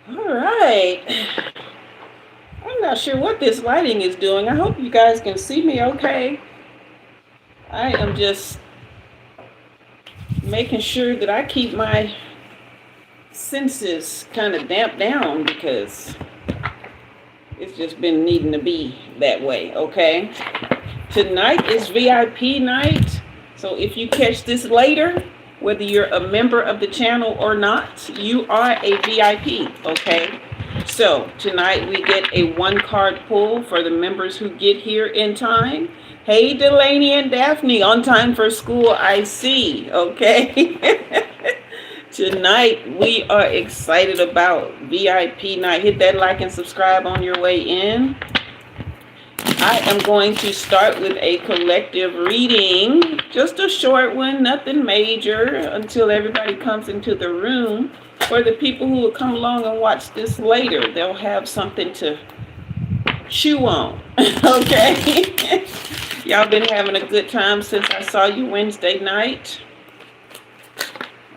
All right. I'm not sure what this lighting is doing. I hope you guys can see me okay. I am just making sure that I keep my senses kind of damped down because it's just been needing to be that way, okay? Tonight is VIP night. So if you catch this later, whether you're a member of the channel or not, you are a VIP, okay? So tonight we get a one card pull for the members who get here in time. Hey, Delaney and Daphne, on time for school, I see, okay? Tonight we are excited about VIP night. Hit that like and subscribe on your way in. I am going to start with a collective reading, just a short one, nothing major, until everybody comes into the room. For the people who will come along and watch this later, they'll have something to chew on, okay? Y'all been having a good time since I saw you Wednesday night.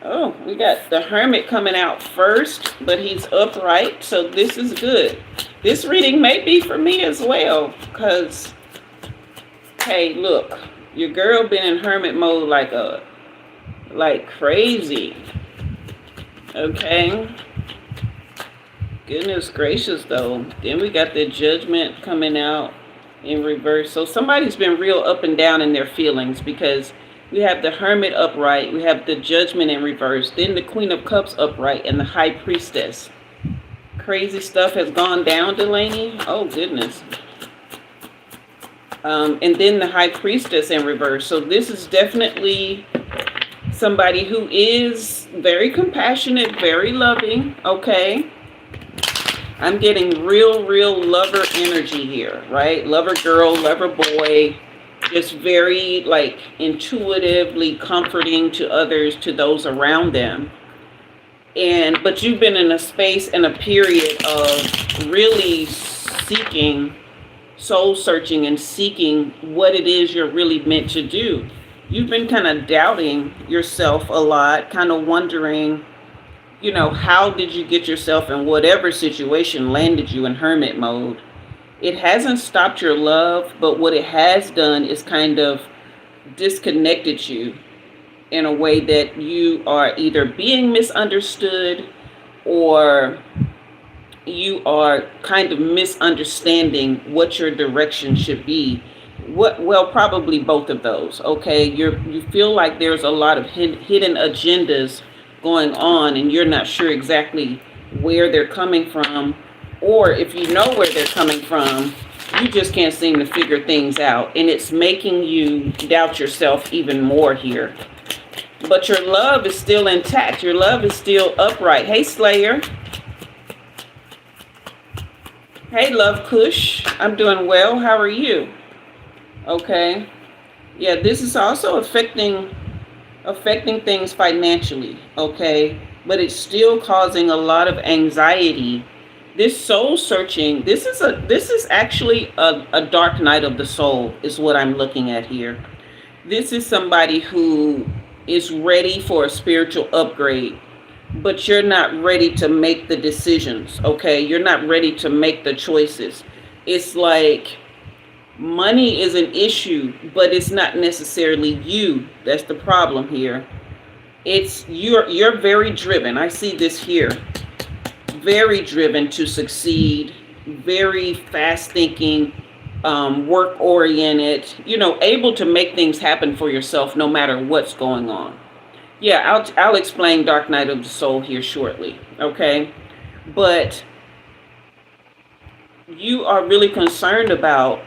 Oh, we got the Hermit coming out first, but he's upright, so this is good. This reading may be for me as well, because, hey, look, your girl been in Hermit mode like crazy, okay? Goodness gracious, though. Then we got the Judgment coming out in reverse. So somebody's been real up and down in their feelings because we have the Hermit upright, we have the Judgment in reverse, then the Queen of Cups upright, and the High Priestess. Crazy stuff has gone down, Delaney. Oh, goodness. And then the High Priestess in reverse. So this is definitely somebody who is very compassionate, very loving, okay? I'm getting real lover energy here, right? Lover girl, lover boy. Just very like intuitively comforting to others, to those around them. But you've been in a space and a period of really seeking, soul searching, and seeking what it is you're really meant to do. You've been kind of doubting yourself a lot, kind of wondering, how did you get yourself in whatever situation landed you in Hermit mode? It hasn't stopped your love, but what it has done is kind of disconnected you in a way that you are either being misunderstood or you are kind of misunderstanding what your direction should be. Well, probably both of those, okay? You feel like there's a lot of hidden agendas going on and you're not sure exactly where they're coming from, or if you know where they're coming from, you just can't seem to figure things out, and it's making you doubt yourself even more here. But your love is still intact. Your love is still upright. Hey, Slayer. Hey, Love Kush. I'm doing well. How are you? Okay. Yeah, this is also affecting things financially, okay? But it's still causing a lot of anxiety. This soul searching, this is actually a dark night of the soul is what I'm looking at here. This is somebody who is ready for a spiritual upgrade, but you're not ready to make the decisions, okay? You're not ready to make the choices. It's like money is an issue, but it's not necessarily you that's the problem here. It's you're very driven. I see this here. Very driven to succeed, very fast thinking, work oriented, able to make things happen for yourself no matter what's going on. Yeah, I'll explain Dark Night of the Soul here shortly, okay? But you are really concerned about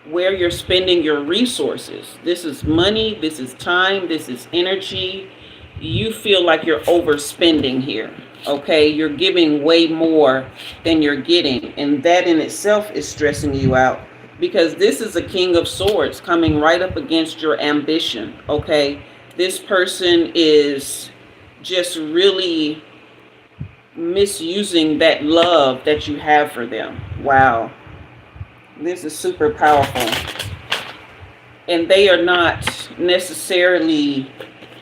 where you're spending your resources. This is money, this is time, this is energy. You feel like you're overspending here, okay? You're giving way more than you're getting, and that in itself is stressing you out, because this is a King of Swords coming right up against your ambition, okay? This person is just really misusing that love that you have for them. Wow. This is super powerful. And they are not necessarily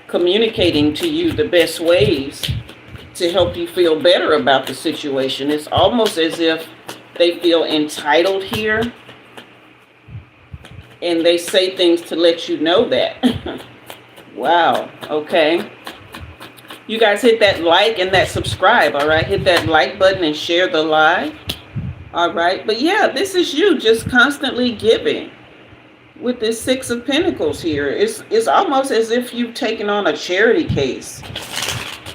communicating to you the best ways to help you feel better about the situation. It's almost as if they feel entitled here, and they say things to let you know that. Wow. Okay. You guys hit that like and that subscribe. All right. Hit that like button and share the live. All right. But yeah, this is you just constantly giving. With this Six of Pentacles here, it's almost as if you've taken on a charity case,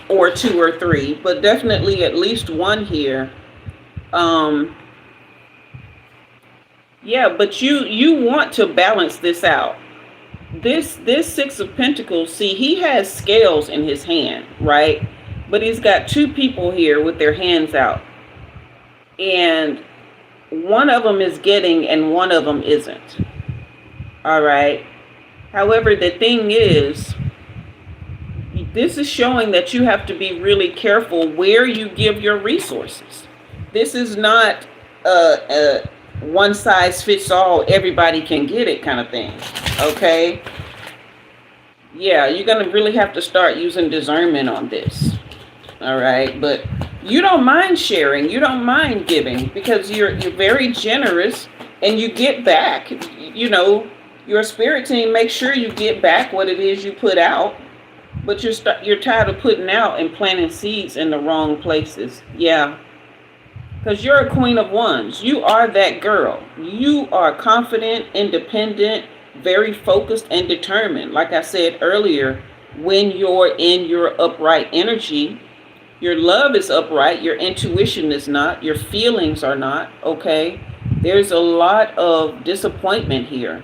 or two or three, but definitely at least one here. Yeah, but you want to balance this out. This Six of Pentacles, see, he has scales in his hand, right? But he's got two people here with their hands out, and one of them is getting and one of them isn't. All right. However, the thing is, this is showing that you have to be really careful where you give your resources. This is not a one size fits all, everybody can get it kind of thing. Okay. Yeah, you're going to really have to start using discernment on this. All right. But you don't mind sharing. You don't mind giving, because you're very generous and you get back, you know. Your spirit team makes sure you get back what it is you put out, but you're tired of putting out and planting seeds in the wrong places. Yeah, because you're a Queen of Wands. You are that girl. You are confident, independent, very focused and determined. Like I said earlier, when you're in your upright energy, your love is upright, your intuition is not, your feelings are not. Okay, there's a lot of disappointment here.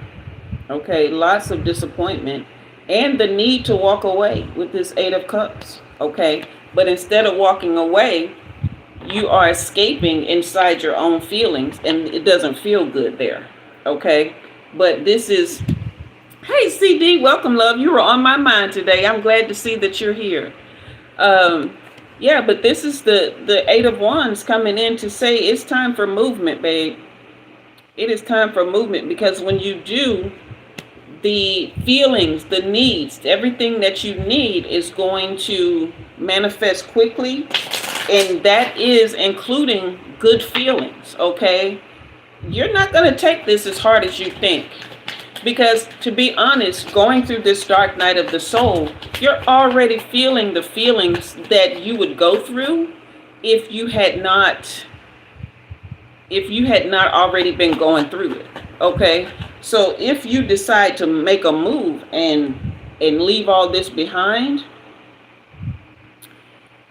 Okay, lots of disappointment and the need to walk away with this Eight of Cups. Okay, but instead of walking away, you are escaping inside your own feelings, and it doesn't feel good there. Okay, but this is, hey CD, welcome love. You were on my mind today. I'm glad to see that you're here. Yeah, but this is the Eight of Wands coming in to say it's time for movement, babe. It is time for movement, because when you do, the feelings, the needs, everything that you need is going to manifest quickly. And that is including good feelings, okay? You're not going to take this as hard as you think. Because to be honest, going through this dark night of the soul, you're already feeling the feelings that you would go through if you had not already been going through it, okay? So if you decide to make a move and leave all this behind,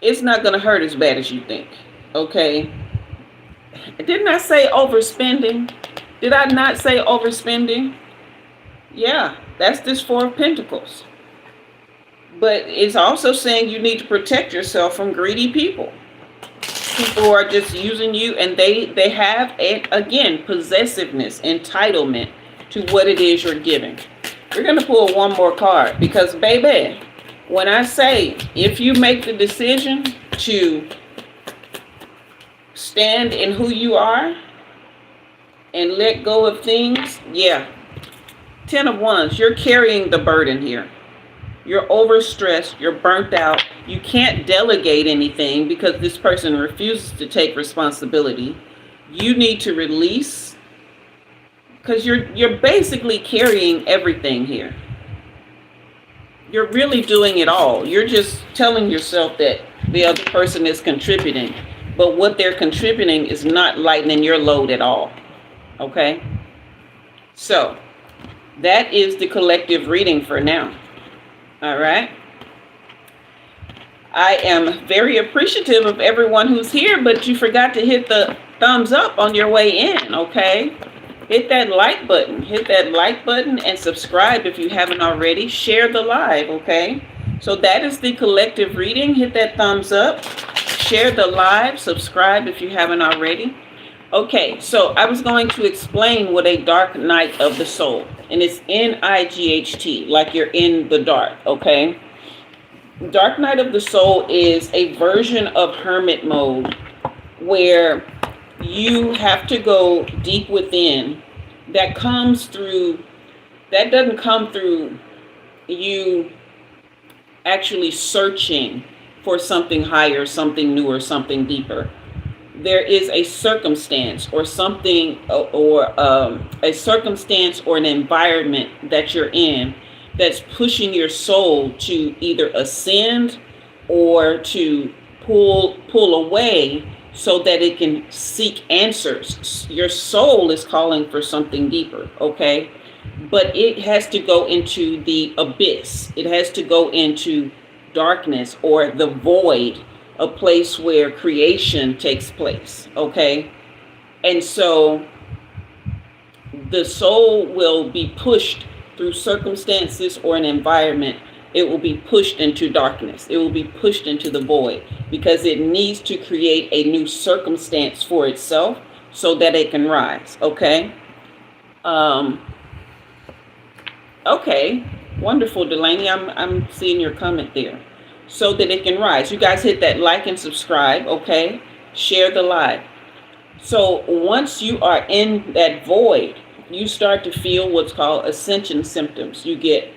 it's not going to hurt as bad as you think, okay? Didn't I say overspending? Did I not say overspending? Yeah, that's this Four of Pentacles. But it's also saying you need to protect yourself from greedy people. People who are just using you, and they have, again, possessiveness, entitlement to what it is you're giving. We're going to pull one more card, because baby, when I say, if you make the decision to stand in who you are and let go of things, yeah, 10 of Wands, you're carrying the burden here. You're overstressed, you're burnt out, you can't delegate anything because this person refuses to take responsibility. You need to release, because you're basically carrying everything here. You're really doing it all. You're just telling yourself that the other person is contributing, but what they're contributing is not lightening your load at all. Okay? So, that is the collective reading for now. All right? I am very appreciative of everyone who's here, but you forgot to hit the thumbs up on your way in, okay? Hit that like button. Hit that like button and subscribe if you haven't already. Share the live, okay? So that is the collective reading. Hit that thumbs up. Share the live. Subscribe if you haven't already. Okay, so I was going to explain what a dark night of the soul, and it's N-I-G-H-T, like you're in the dark, okay? Dark night of the soul is a version of hermit mode where you have to go deep within. That doesn't come through you actually searching for something higher, something newer, something deeper. There is a circumstance or something, or a circumstance or an environment that you're in that's pushing your soul to either ascend or to pull away so that it can seek answers. Your soul is calling for something deeper, okay? But it has to go into the abyss. It has to go into darkness or the void, a place where creation takes place, okay? And so the soul will be pushed through circumstances or an environment. It will be pushed into darkness. It will be pushed into the void because it needs to create a new circumstance for itself so that it can rise, okay? Okay, wonderful, Delaney. I'm seeing your comment there. So that it can rise. You guys hit that like and subscribe, okay? Share the live. So once you are in that void, you start to feel what's called ascension symptoms. You get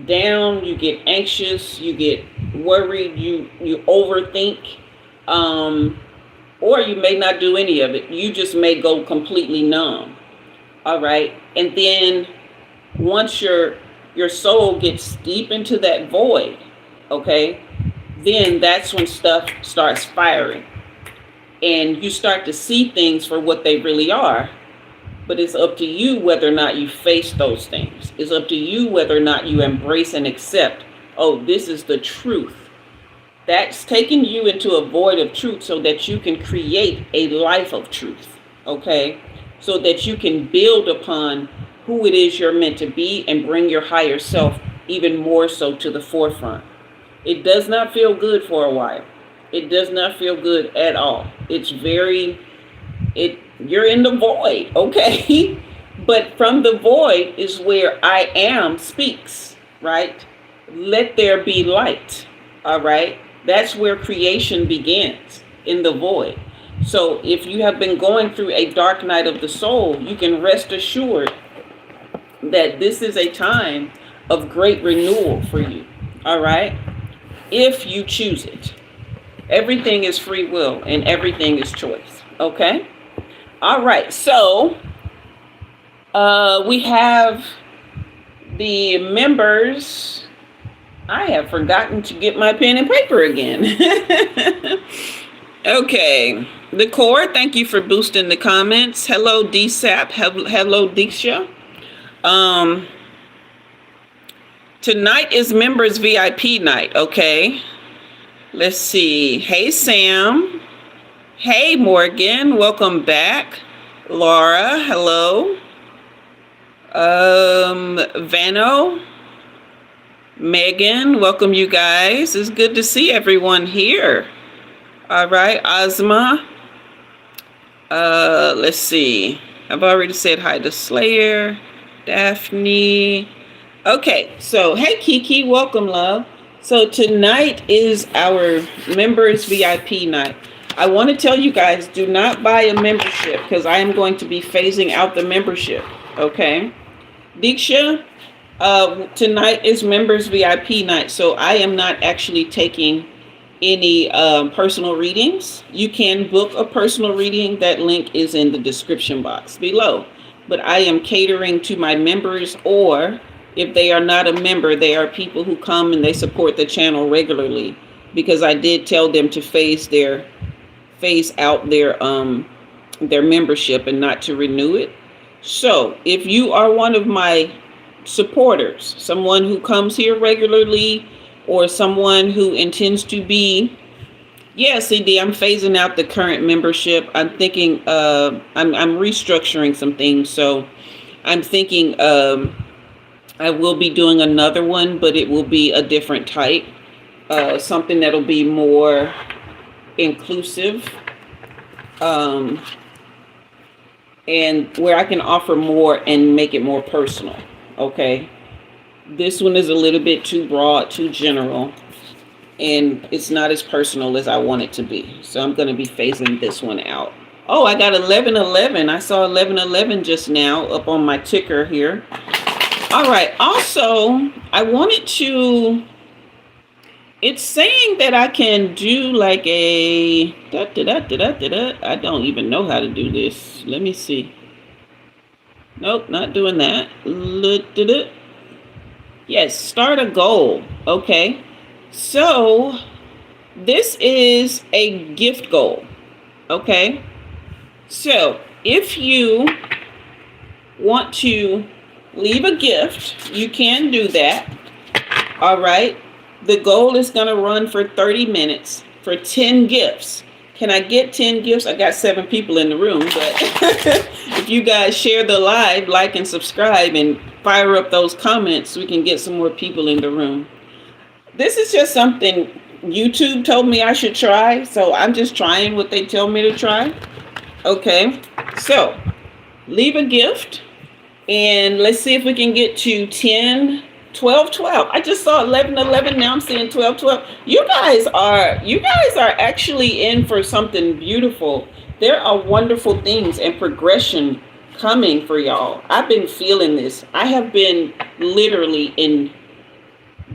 down, you get anxious, you get worried, you overthink, or you may not do any of it. You just may go completely numb. All right. And then once your soul gets deep into that void, okay, then that's when stuff starts firing and you start to see things for what they really are. But it's up to you whether or not you face those things. It's up to you whether or not you embrace and accept, oh, this is the truth. That's taking you into a void of truth so that you can create a life of truth, okay? So that you can build upon who it is you're meant to be and bring your higher self even more so to the forefront. It does not feel good for a while. It does not feel good at all. You're in the void, okay? But from the void is where I am speaks, right? Let there be light, all right? That's where creation begins, in the void. So if you have been going through a dark night of the soul, you can rest assured that this is a time of great renewal for you, all right? If you choose it. Everything is free will and everything is choice, okay? All right, so we have the members. I have forgotten to get my pen and paper again. Okay, the core, thank you for boosting the comments. Hello, DSAP. Hello, Diksha. Tonight is members VIP night, okay? Let's see. Hey, Sam. Hey, Morgan. Welcome back. Laura, hello. Vano. Megan, welcome you guys. It's good to see everyone here. All right, Ozma. Let's see. I've already said hi to Slayer, Daphne. Okay, so hey Kiki, welcome, love. So tonight is our members VIP night. I want to tell you guys, do not buy a membership because I am going to be phasing out the membership. Okay, Diksha, tonight is members VIP night, so I am not actually taking any personal readings. You can book a personal reading. That link is in the description box below. But I am catering to my members, or if they are not a member, they are people who come and they support the channel regularly, because I did tell them to phase out their membership and not to renew it. So if you are one of my supporters, someone who comes here regularly, or someone who intends to be, yeah, CD, I'm phasing out the current membership. I'm thinking I'm restructuring some things, so I'm thinking I will be doing another one, but it will be a different type, something that'll be more inclusive, and where I can offer more and make it more personal. Okay, this one is a little bit too broad, too general, and it's not as personal as I want it to be. So I'm going to be phasing this one out. Oh, I got 1111. I saw 1111 just now up on my ticker here. All right. Also, I wanted to it's saying that I can do like a I don't even know how to do this. Let me see. Nope, not doing that. Yes, start a goal. Okay. So this is a gift goal. Okay. So if you want to leave a gift, you can do that. All right. The goal is going to run for 30 minutes for 10 gifts. Can I get 10 gifts? I got 7 people in the room, but if you guys share the live, like and subscribe and fire up those comments, we can get some more people in the room. This is just something YouTube told me I should try, so I'm just trying what they tell me to try. Okay, so leave a gift, and let's see if we can get to 10, 12, 12. I just saw 11, 11. Now I'm seeing 12, 12. You guys are actually in for something beautiful. There are wonderful things and progression coming for y'all. I've been feeling this. I have been literally in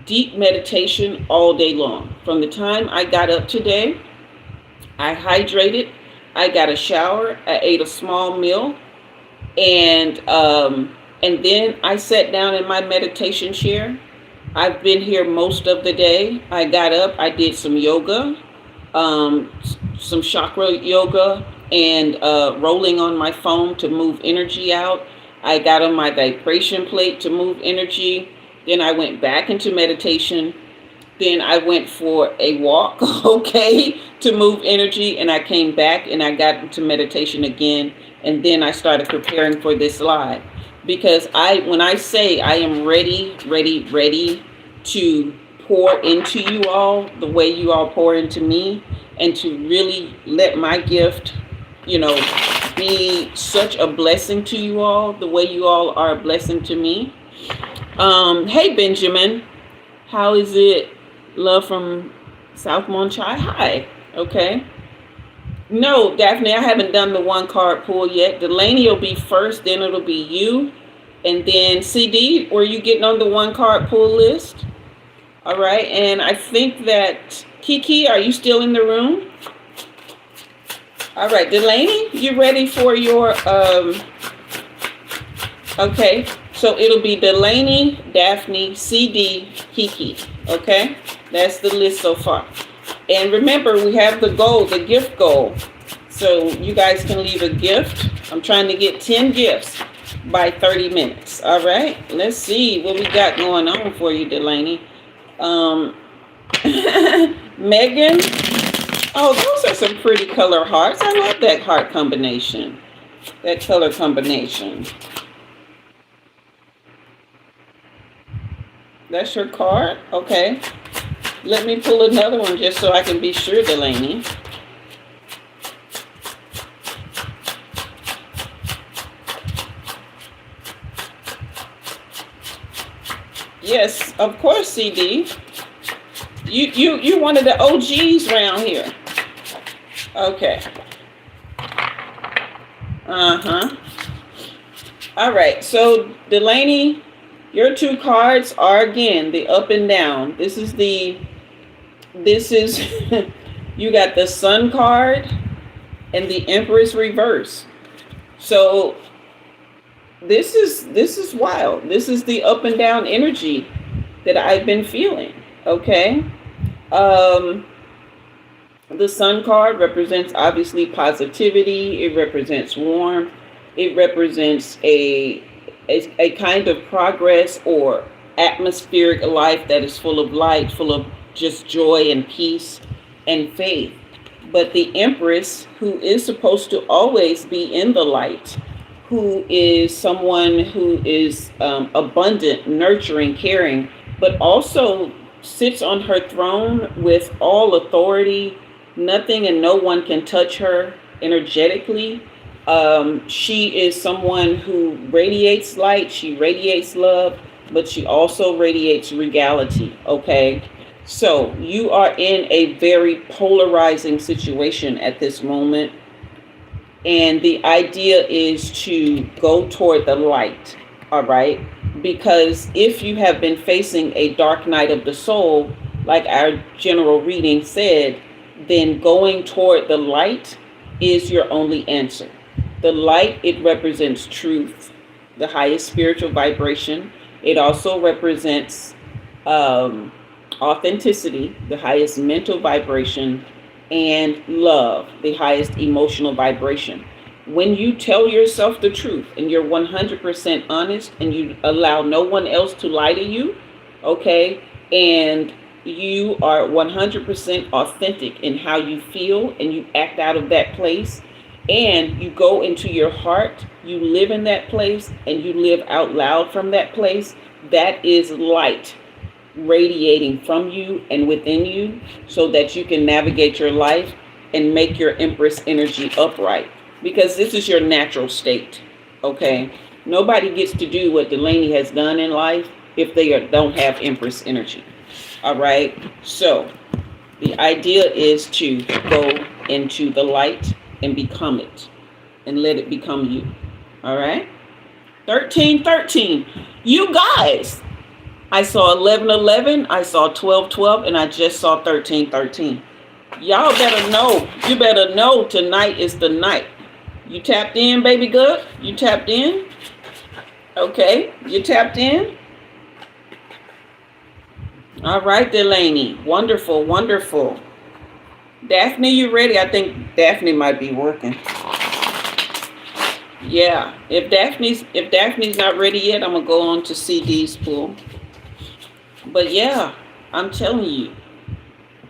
deep meditation all day long. From the time I got up today, I hydrated, I got a shower, I ate a small meal, and then I sat down in my meditation chair. I've been here most of the day. I got up, I did some yoga, some chakra yoga, and rolling on my phone to move energy out. I got on my vibration plate to move energy. Then I went back into meditation. Then I went for a walk, okay, to move energy. And I came back and I got into meditation again. And then I started preparing for this live. Because when I say I am ready to pour into you all the way you all pour into me, and to really let my gift, be such a blessing to you all the way you all are a blessing to me. Hey, Benjamin, how is it? Love from South Monchai. Hi. Okay. No, Daphne, I haven't done the 1 card pull yet. Delaney will be first, then it'll be you. And then CD, were you getting on the 1 card pull list? All right. And I think that Kiki, are you still in the room? All right. Delaney, you ready for your, okay. So it'll be Delaney, Daphne, CD, Kiki. Okay. That's the list so far. And remember, we have the goal, the gift goal. So you guys can leave a gift. I'm trying to get 10 gifts by 30 minutes. All right. Let's see what we got going on for you, Delaney. Megan. Oh, those are some pretty color hearts. I love that heart combination. That color combination. That's your card? Okay. Let me pull another one just so I can be sure, Delaney. Yes, of course, CD. You one of the OGs around here. Okay. All right. So Delaney, your 2 cards are again the up and down. This is you got the Sun card and the Empress reverse. So this is wild. This is the up and down energy that I've been feeling. Okay. The Sun card represents obviously positivity. It represents warmth. It represents a kind of progress or atmospheric life that is full of light, full of just joy and peace and faith. But the Empress, who is supposed to always be in the light, who is someone who is abundant, nurturing, caring, but also sits on her throne with all authority. Nothing and no one can touch her energetically. She is someone who radiates light, she radiates love, but she also radiates regality, okay? So you are in a very polarizing situation at this moment. And the idea is to go toward the light, all right? Because if you have been facing a dark night of the soul, like our general reading said, then going toward the light is your only answer. The light, it represents truth, the highest spiritual vibration. It also represents authenticity, the highest mental vibration, and love, the highest emotional vibration. When you tell yourself the truth and you're 100% honest and you allow no one else to lie to you, okay, and you are 100% authentic in how you feel and you act out of that place and you go into your heart, you live in that place and you live out loud from that place, that is light radiating from you and within you so that you can navigate your life and make your Empress energy upright, because this is your natural state. Okay, nobody gets to do what Delaney has done in life if they don't have Empress energy. All right, so the idea is to go into the light and become it and let it become you. All right, 1313, you guys, I saw 1111, I saw 1212, and I just saw 1313. Y'all better know, you better know tonight is the night. You tapped in, baby good? You tapped in? Okay, you tapped in? All right, Delaney. Wonderful, wonderful. Daphne, you ready? I think Daphne might be working. Yeah, if Daphne's not ready yet, I'm gonna go on to CD's pool. But yeah, I'm telling you,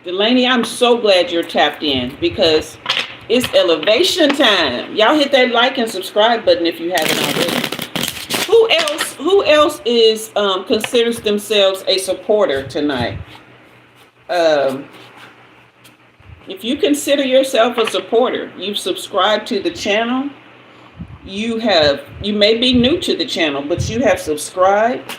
Delaney, I'm so glad you're tapped in because it's elevation time. Y'all hit that like and subscribe button if you haven't already. Who else is considers themselves a supporter tonight? If you consider yourself a supporter, you've subscribed to the channel. You may be new to the channel, but you have subscribed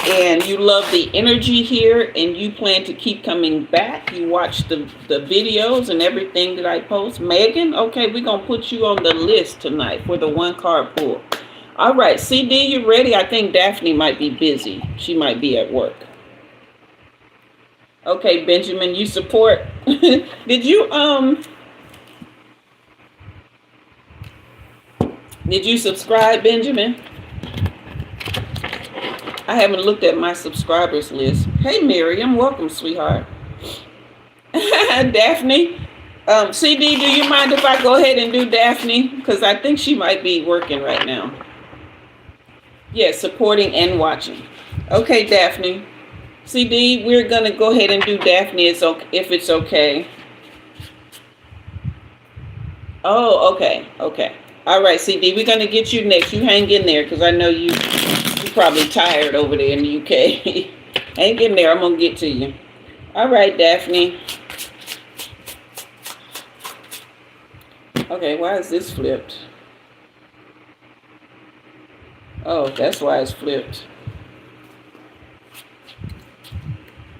and you love the energy here and you plan to keep coming back. You watch the videos and everything that I post. Megan, okay, we're going to put you on the list tonight for the one card pull. All right, CD, you ready? I think Daphne might be busy. She might be at work. Okay, Benjamin, you support. Did you subscribe, Benjamin? I haven't looked at my subscribers list. Hey, Miriam, welcome, sweetheart. Daphne, CD, do you mind if I go ahead and do Daphne? Because I think she might be working right now. Yes, supporting and watching. Okay, Daphne. CD, we're going to go ahead and do Daphne if it's okay. Oh, okay. Okay. All right, CD, we're going to get you next. You hang in there because I know you're probably tired over there in the UK. Hang in there. I'm going to get to you. All right, Daphne. Okay, why is this flipped? Oh, that's why it's flipped.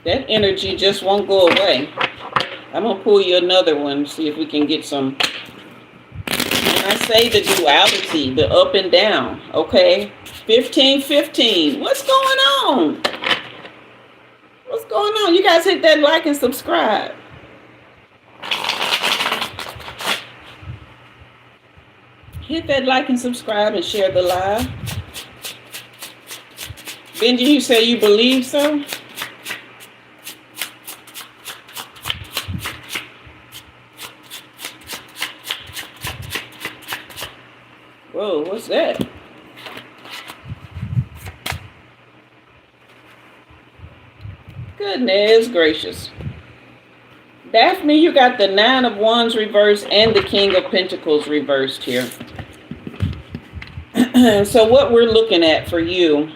That energy just won't go away. I'm going to pull you another one, see if we can get some. When I say the duality, the up and down, okay? 1515. What's going on? What's going on? You guys hit that like and subscribe. Hit that like and subscribe and share the live. Benji, you say you believe so? Whoa, what's that? Goodness gracious. Daphne, you got the 9 of Wands reversed and the King of Pentacles reversed here. So what we're looking at for you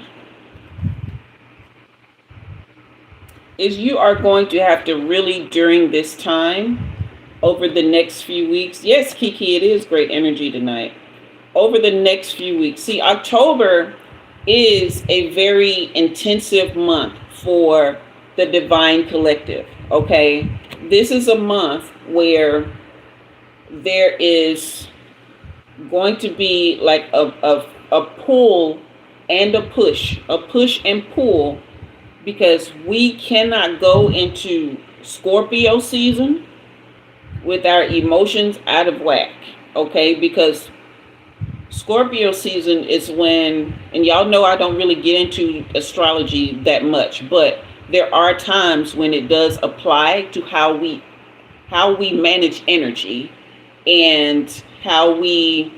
is you are going to have to really, during this time, over the next few weeks. Yes, Kiki, it is great energy tonight. Over the next few weeks. See, October is a very intensive month for the Divine Collective, okay? This is a month where there is going to be like a pull and a push and pull because we cannot go into Scorpio season with our emotions out of whack, okay? Because Scorpio season is when, and y'all know I don't really get into astrology that much, but there are times when it does apply to how we manage energy and how we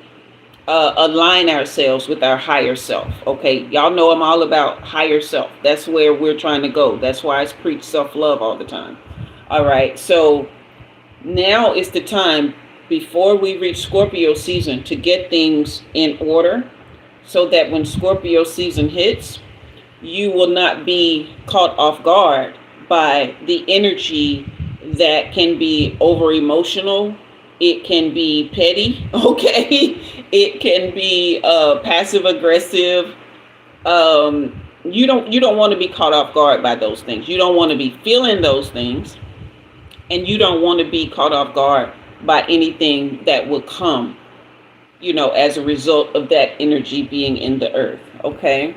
align ourselves with our higher self. Okay, y'all know I'm all about higher self. That's where we're trying to go. That's why I preach self-love all the time. All right, so now is the time before we reach Scorpio season to get things in order so that when Scorpio season hits, you will not be caught off guard by the energy that can be over emotional. It can be petty, okay? It can be passive aggressive. You don't want to be caught off guard by those things. You don't want to be feeling those things, and you don't want to be caught off guard by anything that will come, as a result of that energy being in the earth, okay?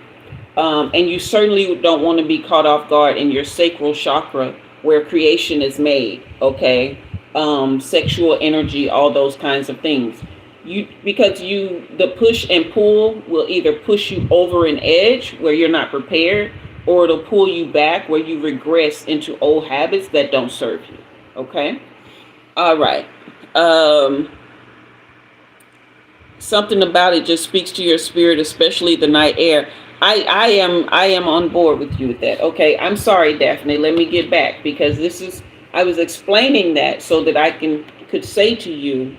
And you certainly don't want to be caught off guard in your sacral chakra where creation is made, okay? Sexual energy, all those kinds of things. Because the push and pull will either push you over an edge where you're not prepared, or it'll pull you back where you regress into old habits that don't serve you, okay? All right. Something about it just speaks to your spirit, especially the night air. I am on board with you with that. Okay, I'm sorry, Daphne. Let me get back, because I was explaining that so that I could say to you,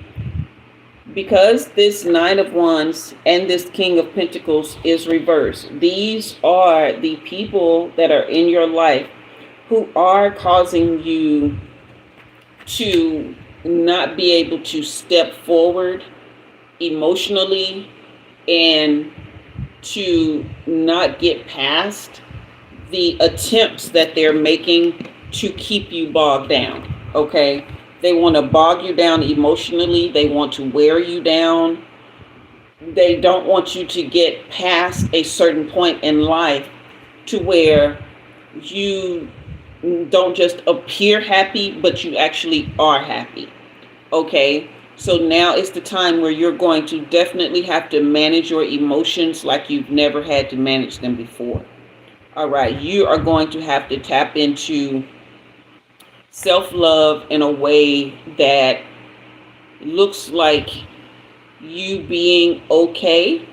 because this Nine of Wands and this King of Pentacles is reversed, these are the people that are in your life who are causing you to not be able to step forward emotionally and to not get past the attempts that they're making to keep you bogged down, okay? They want to bog you down emotionally. They want to wear you down. They don't want you to get past a certain point in life to where you don't just appear happy, but you actually are happy, okay? So now is the time where you're going to definitely have to manage your emotions like you've never had to manage them before. All right, you are going to have to tap into self-love in a way that looks like you being okay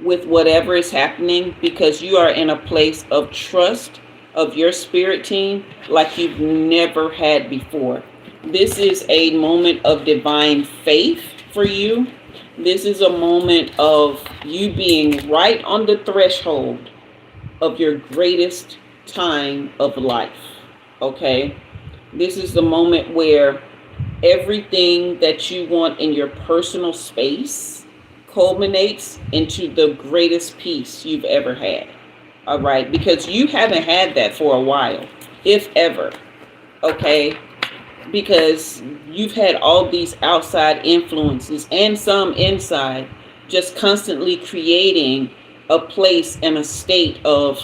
with whatever is happening, because you are in a place of trust of your spirit team like you've never had before. This is a moment of divine faith for you. This is a moment of you being right on the threshold of your greatest time of life, okay? This is the moment where everything that you want in your personal space culminates into the greatest peace you've ever had, all right? Because you haven't had that for a while, if ever, okay? Because you've had all these outside influences and some inside just constantly creating a place and a state of,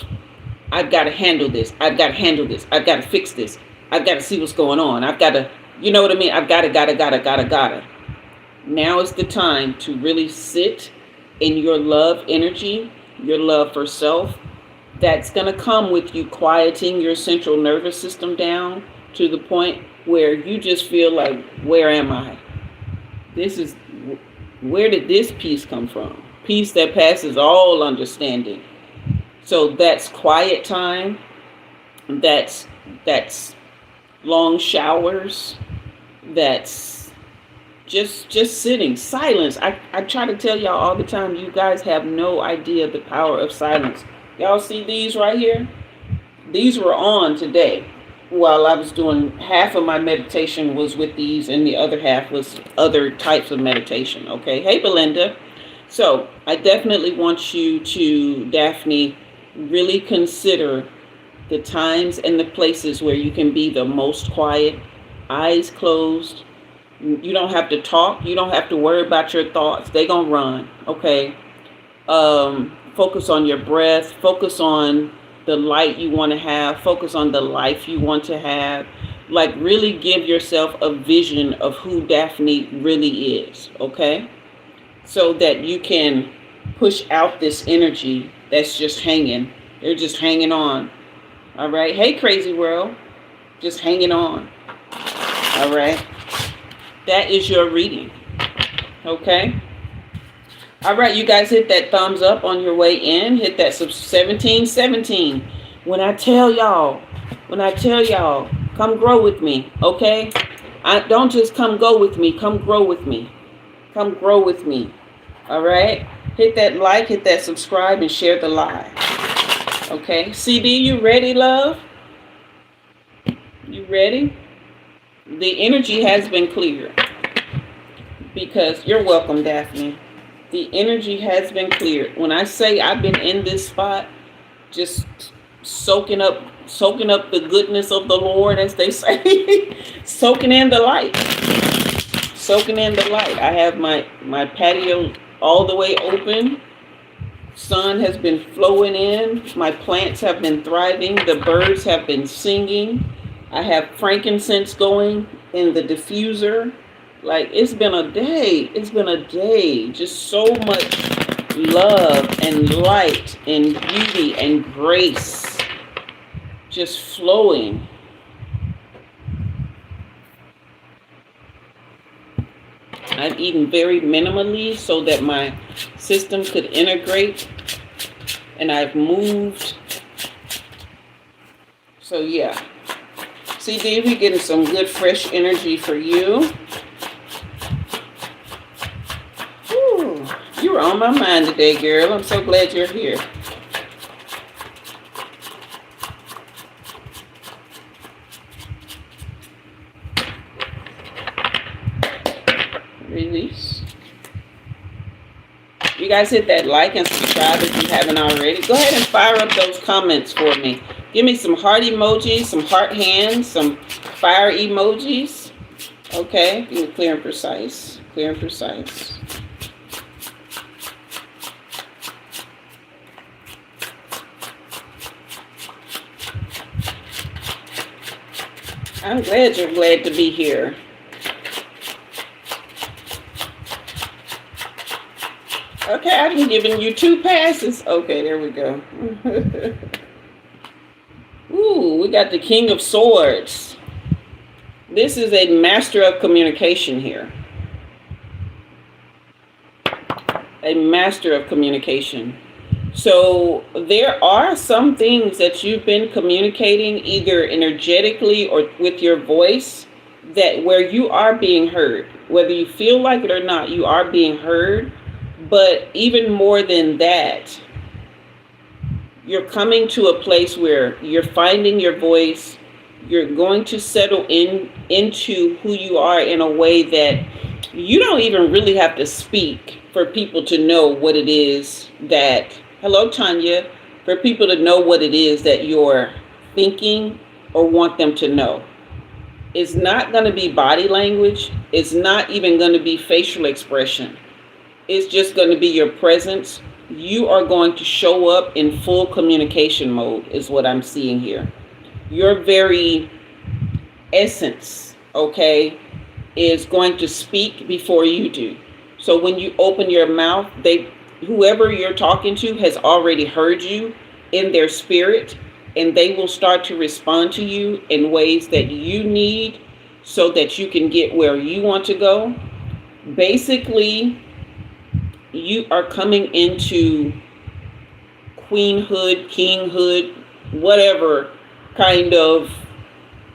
I've got to handle this. I've got to handle this. I've got to fix this. I've got to see what's going on. I've got to, you know what I mean? I've got to. Now is the time to really sit in your love energy, your love for self. That's going to come with you quieting your central nervous system down to the point where you just feel like, where am I? Where did this peace come from? Peace that passes all understanding. So that's quiet time. That's long showers. That's just sitting. Silence. I try to tell y'all all the time, you guys have no idea the power of silence. Y'all see these right here? These were on today. While I was doing, half of my meditation was with these and the other half was other types of meditation, okay? Hey, Belinda. So I definitely want you to, Daphne, really consider the times and the places where you can be the most quiet, eyes closed. You don't have to talk. You don't have to worry about your thoughts. They're going to run, okay? Focus on your breath. Focus on the light you want to have, focus on the life you want to have. Like, really give yourself a vision of who Daphne really is, okay? So that you can push out this energy that's just hanging. They're just hanging on. All right. Hey, crazy world. Just hanging on. All right. That is your reading. Okay. All right. You guys hit that thumbs up on your way in. Hit that 1717. When I tell y'all, come grow with me. Okay. Don't just come go with me. Come grow with me. Come grow with me. All right. Hit that like, hit that subscribe, and share the live. Okay. CD, you ready, love? You ready? The energy has been cleared. Because you're welcome, Daphne. The energy has been cleared. When I say I've been in this spot, just soaking up the goodness of the Lord, as they say, soaking in the light. Soaking in the light. I have my patio all the way open. Sun has been flowing in. My plants have been thriving. The birds have been singing. I have frankincense going in the diffuser. Like, it's been a day. It's been a day. Just so much love and light and beauty and grace just flowing. I've eaten very minimally so that my system could integrate, and I've moved. So yeah. CD, we're getting some good fresh energy for you. Whew. You were on my mind today, girl. I'm so glad you're here. Release. You guys hit that like and subscribe if you haven't already. Go ahead and fire up those comments for me. Give me some heart emojis, some heart hands, some fire emojis. Okay, be clear and precise. Clear and precise. I'm glad you're glad to be here. Okay, I've been giving you 2 passes. Okay, there we go. Ooh, we got the King of Swords. This is a master of communication here. A master of communication. So there are some things that you've been communicating either energetically or with your voice that where you are being heard. Whether you feel like it or not, you are being heard. But even more than that, you're coming to a place where you're finding your voice. You're going to settle into who you are in a way that you don't even really have to speak for people to know what it is that, hello, Tanya, for people to know what it is that you're thinking or want them to know. It's not going to be body language. It's not even going to be facial expression. It's just going to be your presence. You are going to show up in full communication mode is what I'm seeing here. Your very essence, okay, is going to speak before you do. So when you open your mouth, whoever you're talking to has already heard you in their spirit, and they will start to respond to you in ways that you need so that you can get where you want to go. Basically, you are coming into queenhood, kinghood, whatever kind of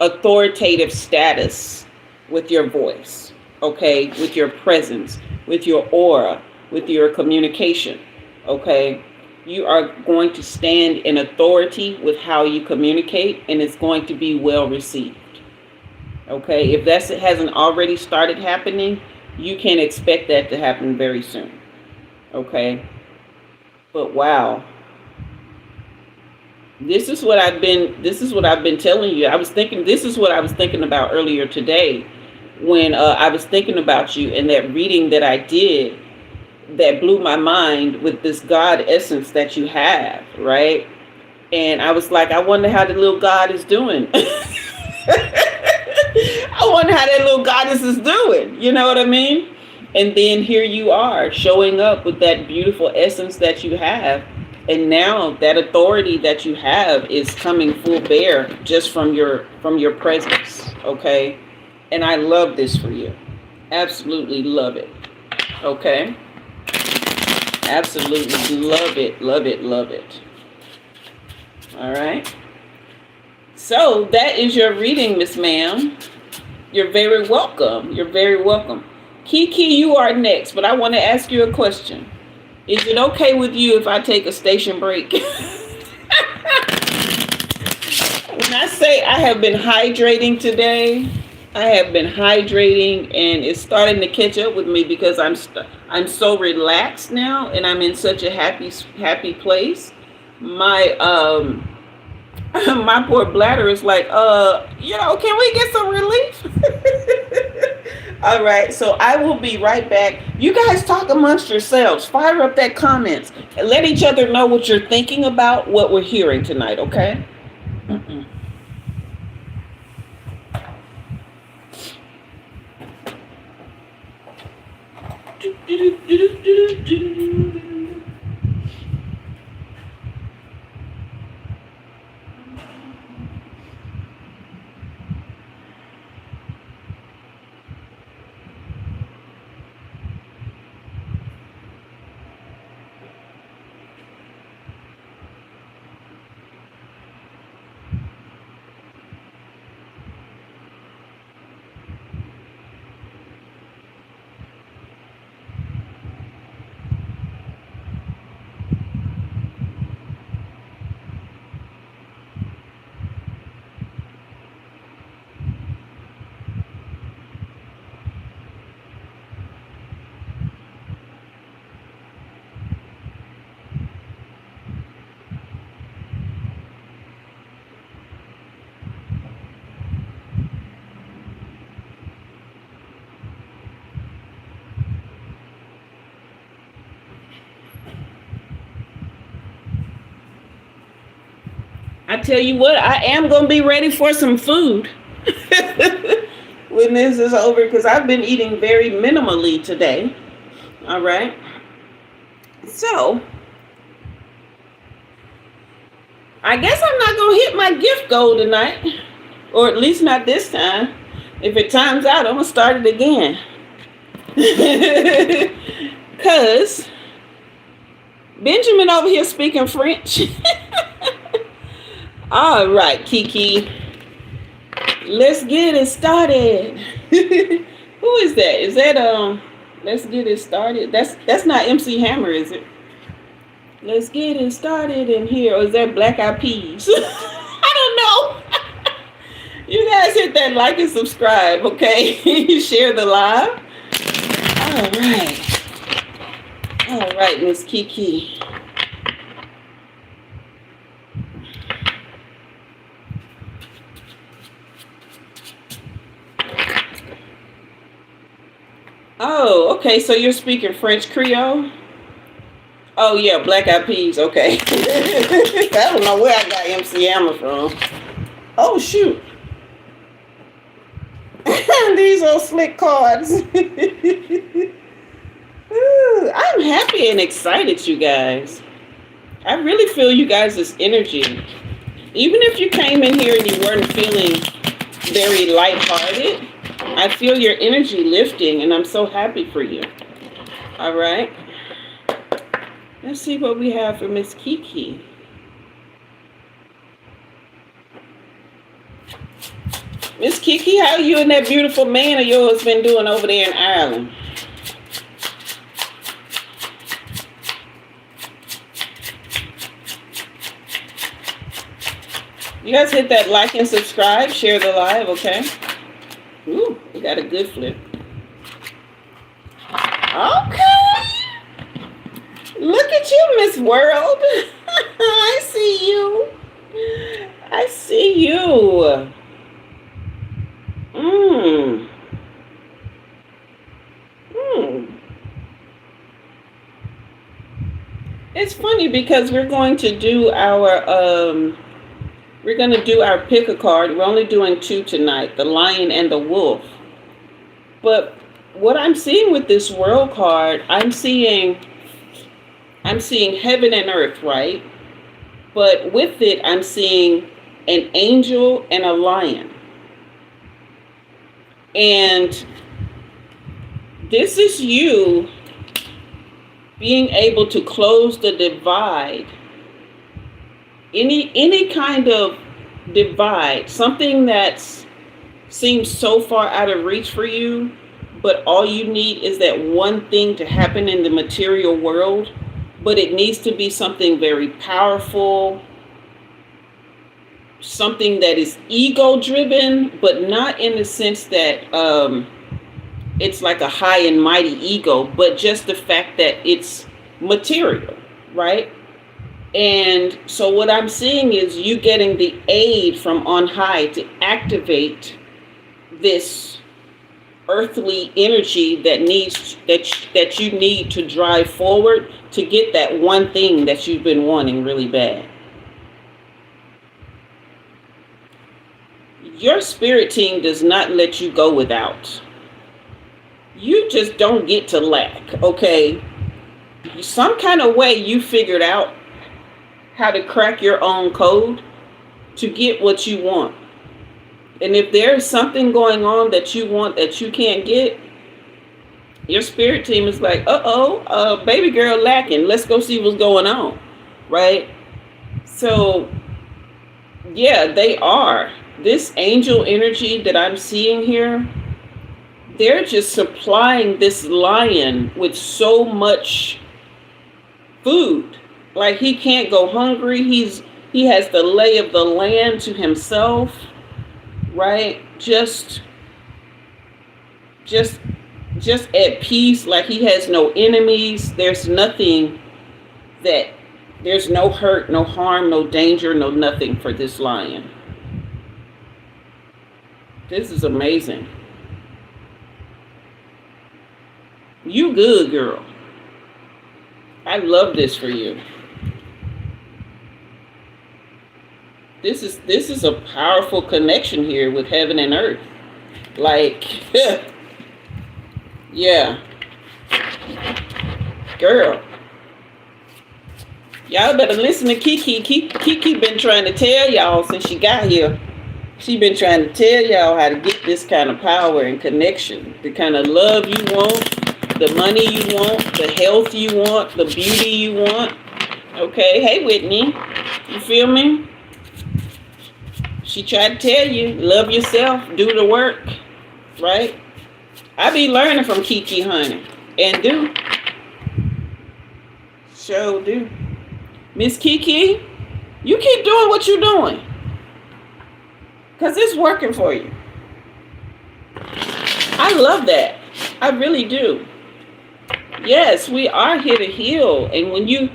authoritative status with your voice, okay, with your presence, with your aura, with your communication, okay. You are going to stand in authority with how you communicate, and it's going to be well received, okay. If that hasn't already started happening, you can expect that to happen very soon. Okay, but wow, this is what I've been telling you. This is what I was thinking about earlier today when I was thinking about you and that reading that I did that blew my mind with this God essence that you have, right? And I was like, I wonder how the little God is doing. I wonder how that little goddess is doing. You know what I mean? And then here you are showing up with that beautiful essence that you have. And now that authority that you have is coming full bear just from your presence. Okay. And I love this for you. Absolutely love it. Okay. Absolutely love it. Love it. Love it. All right. So that is your reading, Miss Ma'am. You're very welcome. You're very welcome. Kiki, you are next, but I want to ask you a question. Is it okay with you if I take a station break? When I say I have been hydrating today, I have been hydrating, and it's starting to catch up with me because I'm so relaxed now, and I'm in such a happy place. My my poor bladder is like, can we get some relief? All right, so I will be right back. You guys talk amongst yourselves. Fire up that comments and let each other know what you're thinking about what we're hearing tonight, okay? I tell you what, I am going to be ready for some food when this is over because I've been eating very minimally today. All right. So, I guess I'm not going to hit my gift goal tonight, or at least not this time. If it times out, I'm going to start it again. Because Benjamin over here speaking French. All right, Kiki. Let's get it started. Who is that? Is that let's get it started? That's not MC Hammer, is it? Let's get it started in here. Or is that Black Eyed Peas? I don't know. You guys hit that like and subscribe, okay? Share the live. All right, Miss Kiki. Oh, okay. So you're speaking French Creole? Oh, yeah. Black Eyed Peas. Okay. I don't know where I got MC Hammer from. Oh, shoot. These are slick cards. Ooh, I'm happy and excited, you guys. I really feel you guys' energy. Even if you came in here and you weren't feeling very lighthearted, I feel your energy lifting, and I'm so happy for you. All right. Let's see what we have for Miss Kiki. Miss Kiki, how you and that beautiful man of yours been doing over there in Ireland? You guys hit that like and subscribe, share the live, okay? Ooh, we got a good flip. Okay. Look at you, Miss World. I see you. I see you. It's funny because we're going to do our pick a card. We're only doing 2 tonight, the lion and the wolf. But what I'm seeing with this world card, I'm seeing heaven and earth, right? But with it, I'm seeing an angel and a lion. And this is you being able to close the divide. Any kind of divide, something that seems so far out of reach for you, but all you need is that one thing to happen in the material world, but it needs to be something very powerful, something that is ego driven, but not in the sense that it's like a high and mighty ego, but just the fact that it's material, right? And so what I'm seeing is you getting the aid from on high to activate this earthly energy that you need to drive forward to get that one thing that you've been wanting really bad. Your spirit team does not let you go without. You just don't get to lack, okay? Some kind of way you figured out how to crack your own code to get what you want. And if there's something going on that you want that you can't get, your spirit team is like, baby girl lacking. Let's go see what's going on, right? So, yeah, they are. This angel energy that I'm seeing here, they're just supplying this lion with so much food. Like he can't go hungry. He has the lay of the land to himself, right? Just at peace, like he has no enemies. There's no hurt, no harm, no danger, no nothing for this lion. This is amazing. You good, girl. I love this for you. This is a powerful connection here with heaven and earth. Like, yeah. Girl. Y'all better listen to Kiki. Kiki been trying to tell y'all since she got here. She been trying to tell y'all how to get this kind of power and connection. The kind of love you want, the money you want, the health you want, the beauty you want. Okay, hey Whitney. You feel me? She tried to tell you, love yourself, do the work, right? I be learning from Kiki, honey, and do. Sure do. Miss Kiki, you keep doing what you're doing, because it's working for you. I love that. I really do. Yes, we are here to heal, and when you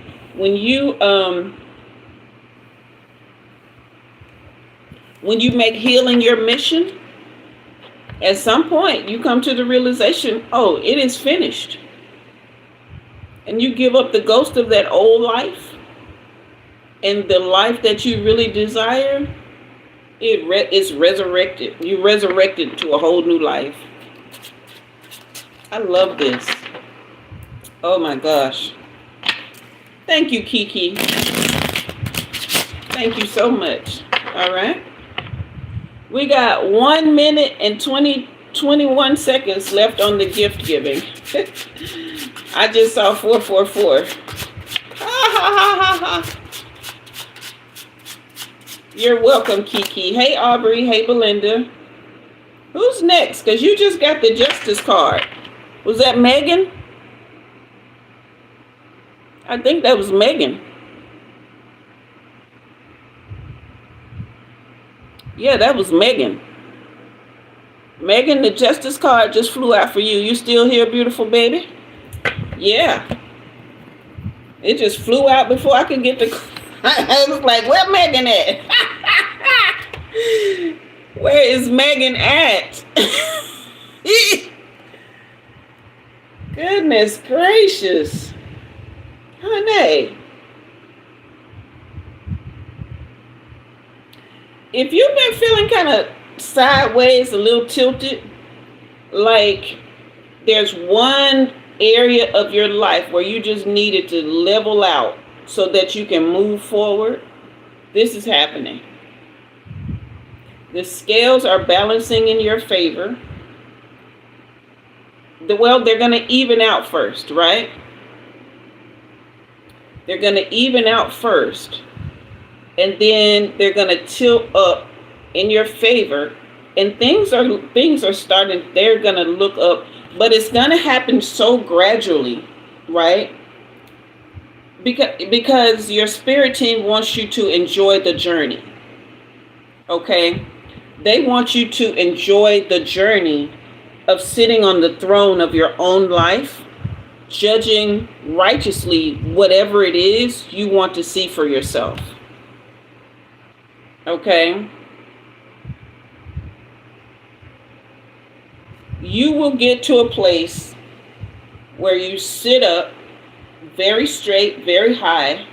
make healing your mission, at some point you come to the realization, oh, it is finished. And you give up the ghost of that old life, and the life that you really desire, it's resurrected. You resurrected to a whole new life. I love this. Oh my gosh. Thank you, Kiki. Thank you so much. All right. We got 1 minute and 21 seconds left on the gift giving. I just saw 444. You're welcome, Kiki. Hey, Aubrey. Hey, Belinda. Who's next? Because you just got the Justice card. Was that Megan? I think that was Megan. Yeah, that was Megan. Megan, the Justice card just flew out for you. You still here, beautiful baby? Yeah. It just flew out before I could get the... I was like, where Megan at? Where is Megan at? Goodness gracious. Honey. if you've been feeling kind of sideways, a little tilted, like there's one area of your life where you just needed to level out so that you can move forward, this is happening. The scales are balancing in your favor. Well, they're going to even out first, right? They're going to even out first. And then they're going to tilt up in your favor. And things are starting, they're going to look up. But it's going to happen so gradually, right? Because your spirit team wants you to enjoy the journey. Okay? They want you to enjoy the journey of sitting on the throne of your own life, judging righteously whatever it is you want to see for yourself. Okay? You will get to a place where you sit up very straight, very high,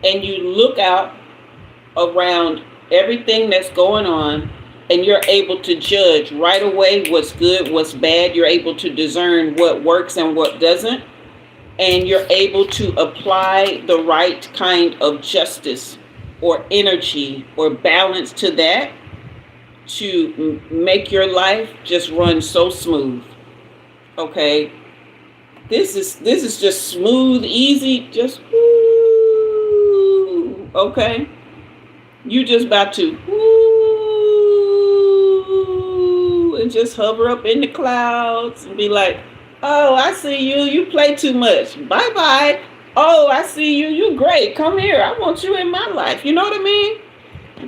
and you look out around everything that's going on, and you're able to judge right away what's good, what's bad. You're able to discern what works and what doesn't. And you're able to apply the right kind of justice or energy or balance to that to make your life just run so smooth. Okay? This is just smooth, easy, just woo. Okay? You just about to woo and just hover up in the clouds and be like, oh, I see you. You play too much. Bye-bye. Oh, I see you. You great. Come here. I want you in my life. You know what I mean?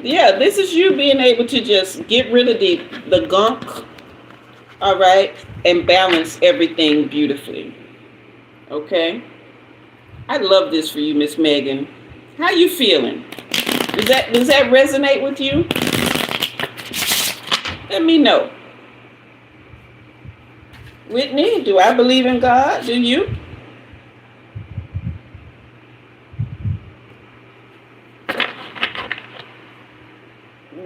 Yeah, this is you being able to just get rid of the gunk, all right, and balance everything beautifully. Okay? I love this for you, Miss Megan. How you feeling? Does that resonate with you? Let me know. Whitney, do I believe in God? Do you?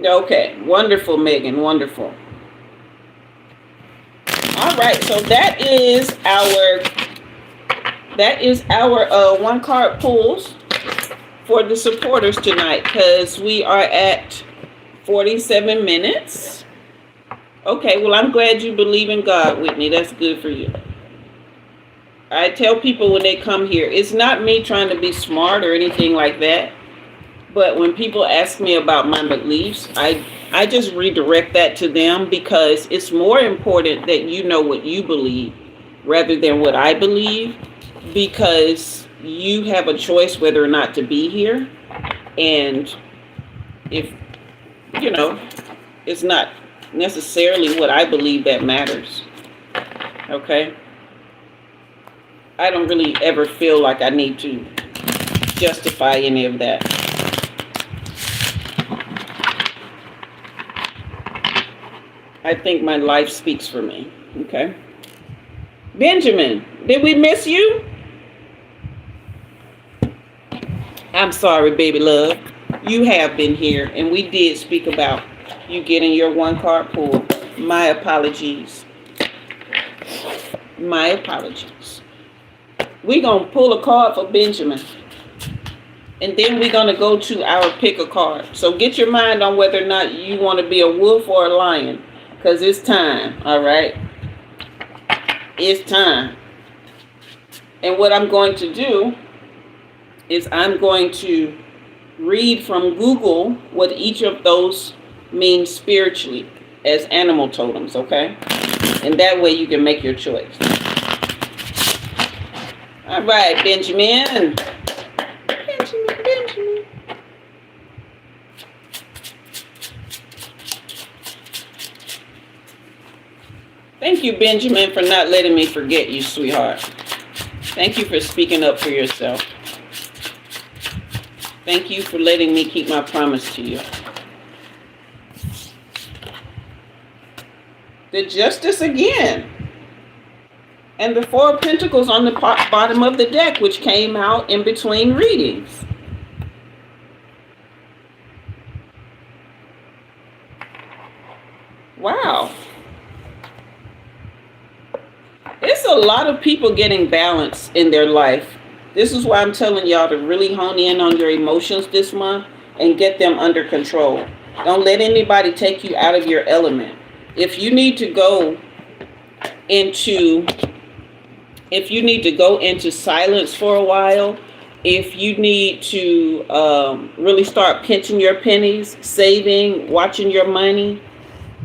Okay, wonderful, Megan, wonderful. All right, so that is our one card pulls for the supporters tonight, because we are at 47 minutes. Okay, well, I'm glad you believe in God, Whitney. That's good for you. I tell people when they come here, it's not me trying to be smart or anything like that. But when people ask me about my beliefs, I just redirect that to them, because it's more important that you know what you believe rather than what I believe, because you have a choice whether or not to be here. And if, it's not necessarily what I believe that matters. Okay? I don't really ever feel like I need to justify any of that. I think my life speaks for me. Okay? Benjamin, did we miss you? I'm sorry, baby love. You have been here, and we did speak about you getting your one card pull. My apologies. My apologies. We're going to pull a card for Benjamin. And then we're going to go to our pick a card. So get your mind on whether or not you want to be a wolf or a lion. Because it's time, all right? It's time. And what I'm going to do is I'm going to read from Google what each of those means spiritually as animal totems, okay? And that way you can make your choice. All right, Benjamin. Benjamin. Thank you, Benjamin, for not letting me forget you, sweetheart. Thank you for speaking up for yourself. Thank you for letting me keep my promise to you. The Justice again. And the Four of Pentacles on the bottom of the deck, which came out in between readings. a lot of people getting balance in their life. This is why I'm telling y'all to really hone in on your emotions this month and get them under control. Don't let anybody take you out of your element. If you need to go into silence for a while, if you need to really start pinching your pennies, saving, watching your money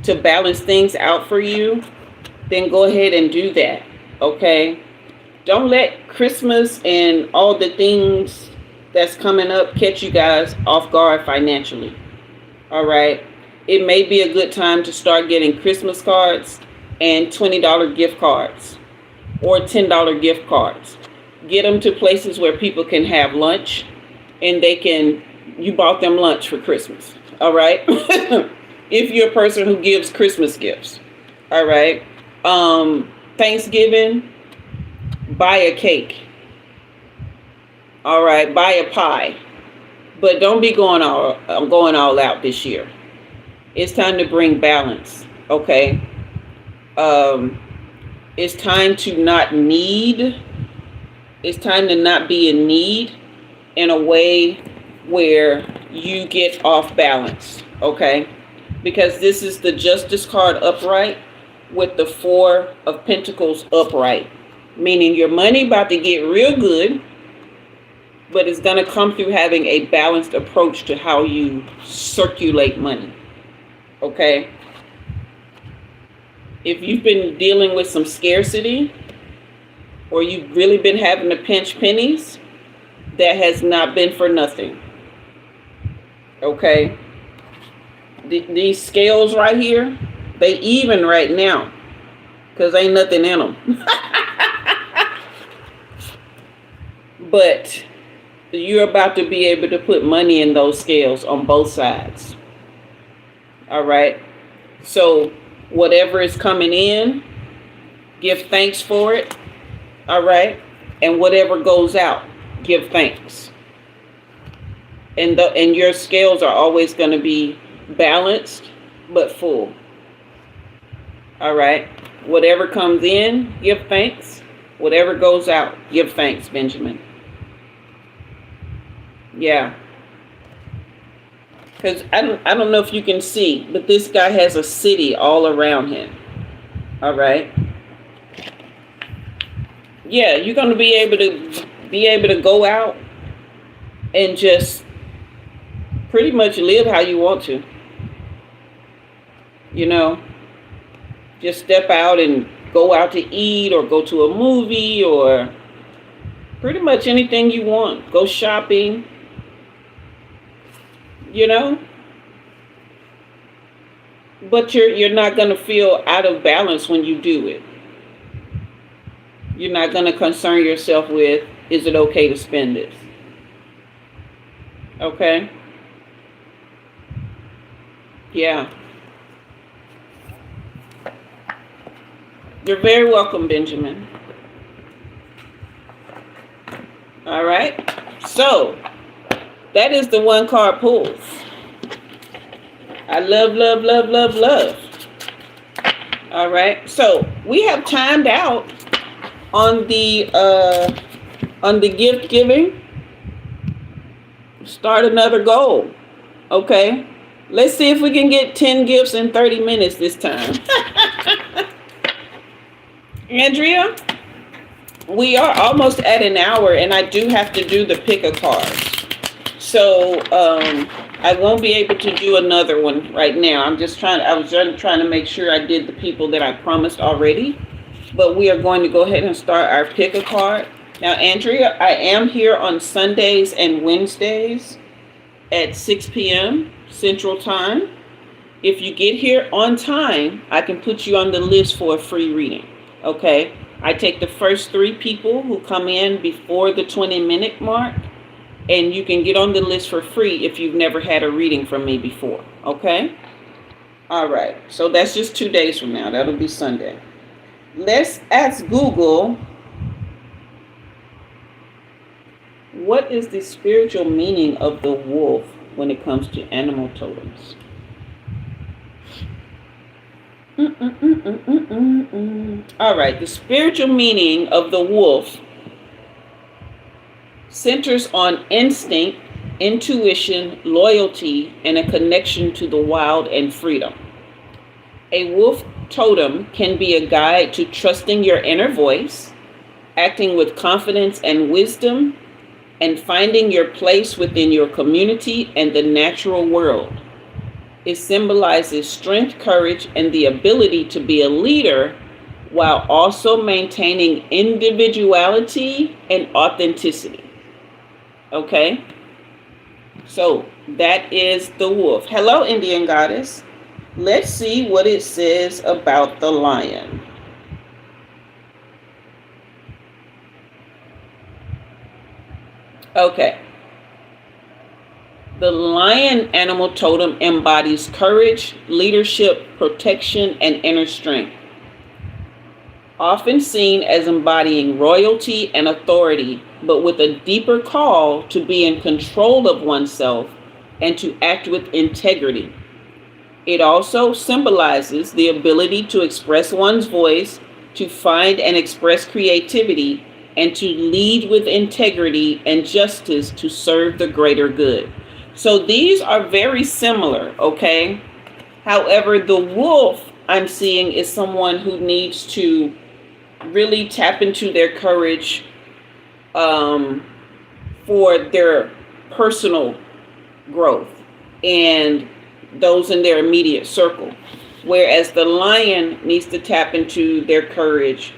to balance things out for you, then go ahead and do that, okay? Don't let Christmas and all the things that's coming up catch you guys off guard financially, all right? It may be a good time to start getting Christmas cards and $20 gift cards or $10 gift cards. Get them to places where people can have lunch and you bought them lunch for Christmas, all right? If you're a person who gives Christmas gifts, all right? Thanksgiving, buy a cake, all right? Buy a pie, but don't be going all out this year. It's time to bring balance, okay? It's time to not need. It's time to not be in need in a way where you get off balance, okay? Because this is the Justice card upright with the Four of Pentacles upright, meaning your money about to get real good, but it's going to come through having a balanced approach to how you circulate money, okay? If you've been dealing with some scarcity, or you've really been having to pinch pennies, that has not been for nothing. Okay? These scales right here, they even right now, because ain't nothing in them. But you're about to be able to put money in those scales on both sides. All right? So whatever is coming in, give thanks for it. All right? And whatever goes out, give thanks. And your scales are always going to be balanced but full. All right? Whatever comes in, give thanks. Whatever goes out, give thanks, Benjamin. Yeah. Because I don't know if you can see, but this guy has a city all around him. All right? Yeah, you're going to be able to go out and just pretty much live how you want to. You know, just step out and go out to eat or go to a movie or pretty much anything you want. Go shopping, you know. But you're not going to feel out of balance when you do it. You're not going to concern yourself with, is it okay to spend this? Okay? Yeah. You're very welcome, Benjamin. All right. So, that is the one card pulls. I love, love, love, love, love. All right. So, we have timed out on the gift giving. Start another goal. Okay. Let's see if we can get 10 gifts in 30 minutes this time. Andrea, we are almost at an hour and I do have to do the pick a card. So I won't be able to do another one right now. I was just trying to make sure I did the people that I promised already. But we are going to go ahead and start our pick a card. Now, Andrea, I am here on Sundays and Wednesdays at 6 p.m. Central Time. If you get here on time, I can put you on the list for a free reading. Okay? I take the first 3 people who come in before the 20-minute mark, and you can get on the list for free if you've never had a reading from me before. Okay? All right. So that's just 2 days from now. That'll be Sunday. Let's ask Google, what is the spiritual meaning of the wolf when it comes to animal totems? All right, the spiritual meaning of the wolf centers on instinct, intuition, loyalty, and a connection to the wild and freedom. A wolf totem can be a guide to trusting your inner voice, acting with confidence and wisdom, and finding your place within your community and the natural world. It symbolizes strength, courage, and the ability to be a leader while also maintaining individuality and authenticity. Okay? So that is the wolf. Hello, Indian goddess. Let's see what it says about the lion. Okay. The lion animal totem embodies courage, leadership, protection, and inner strength. Often seen as embodying royalty and authority, but with a deeper call to be in control of oneself and to act with integrity. It also symbolizes the ability to express one's voice, to find and express creativity, and to lead with integrity and justice to serve the greater good. So these are very similar, okay? However, the wolf I'm seeing is someone who needs to really tap into their courage for their personal growth and those in their immediate circle. Whereas the lion needs to tap into their courage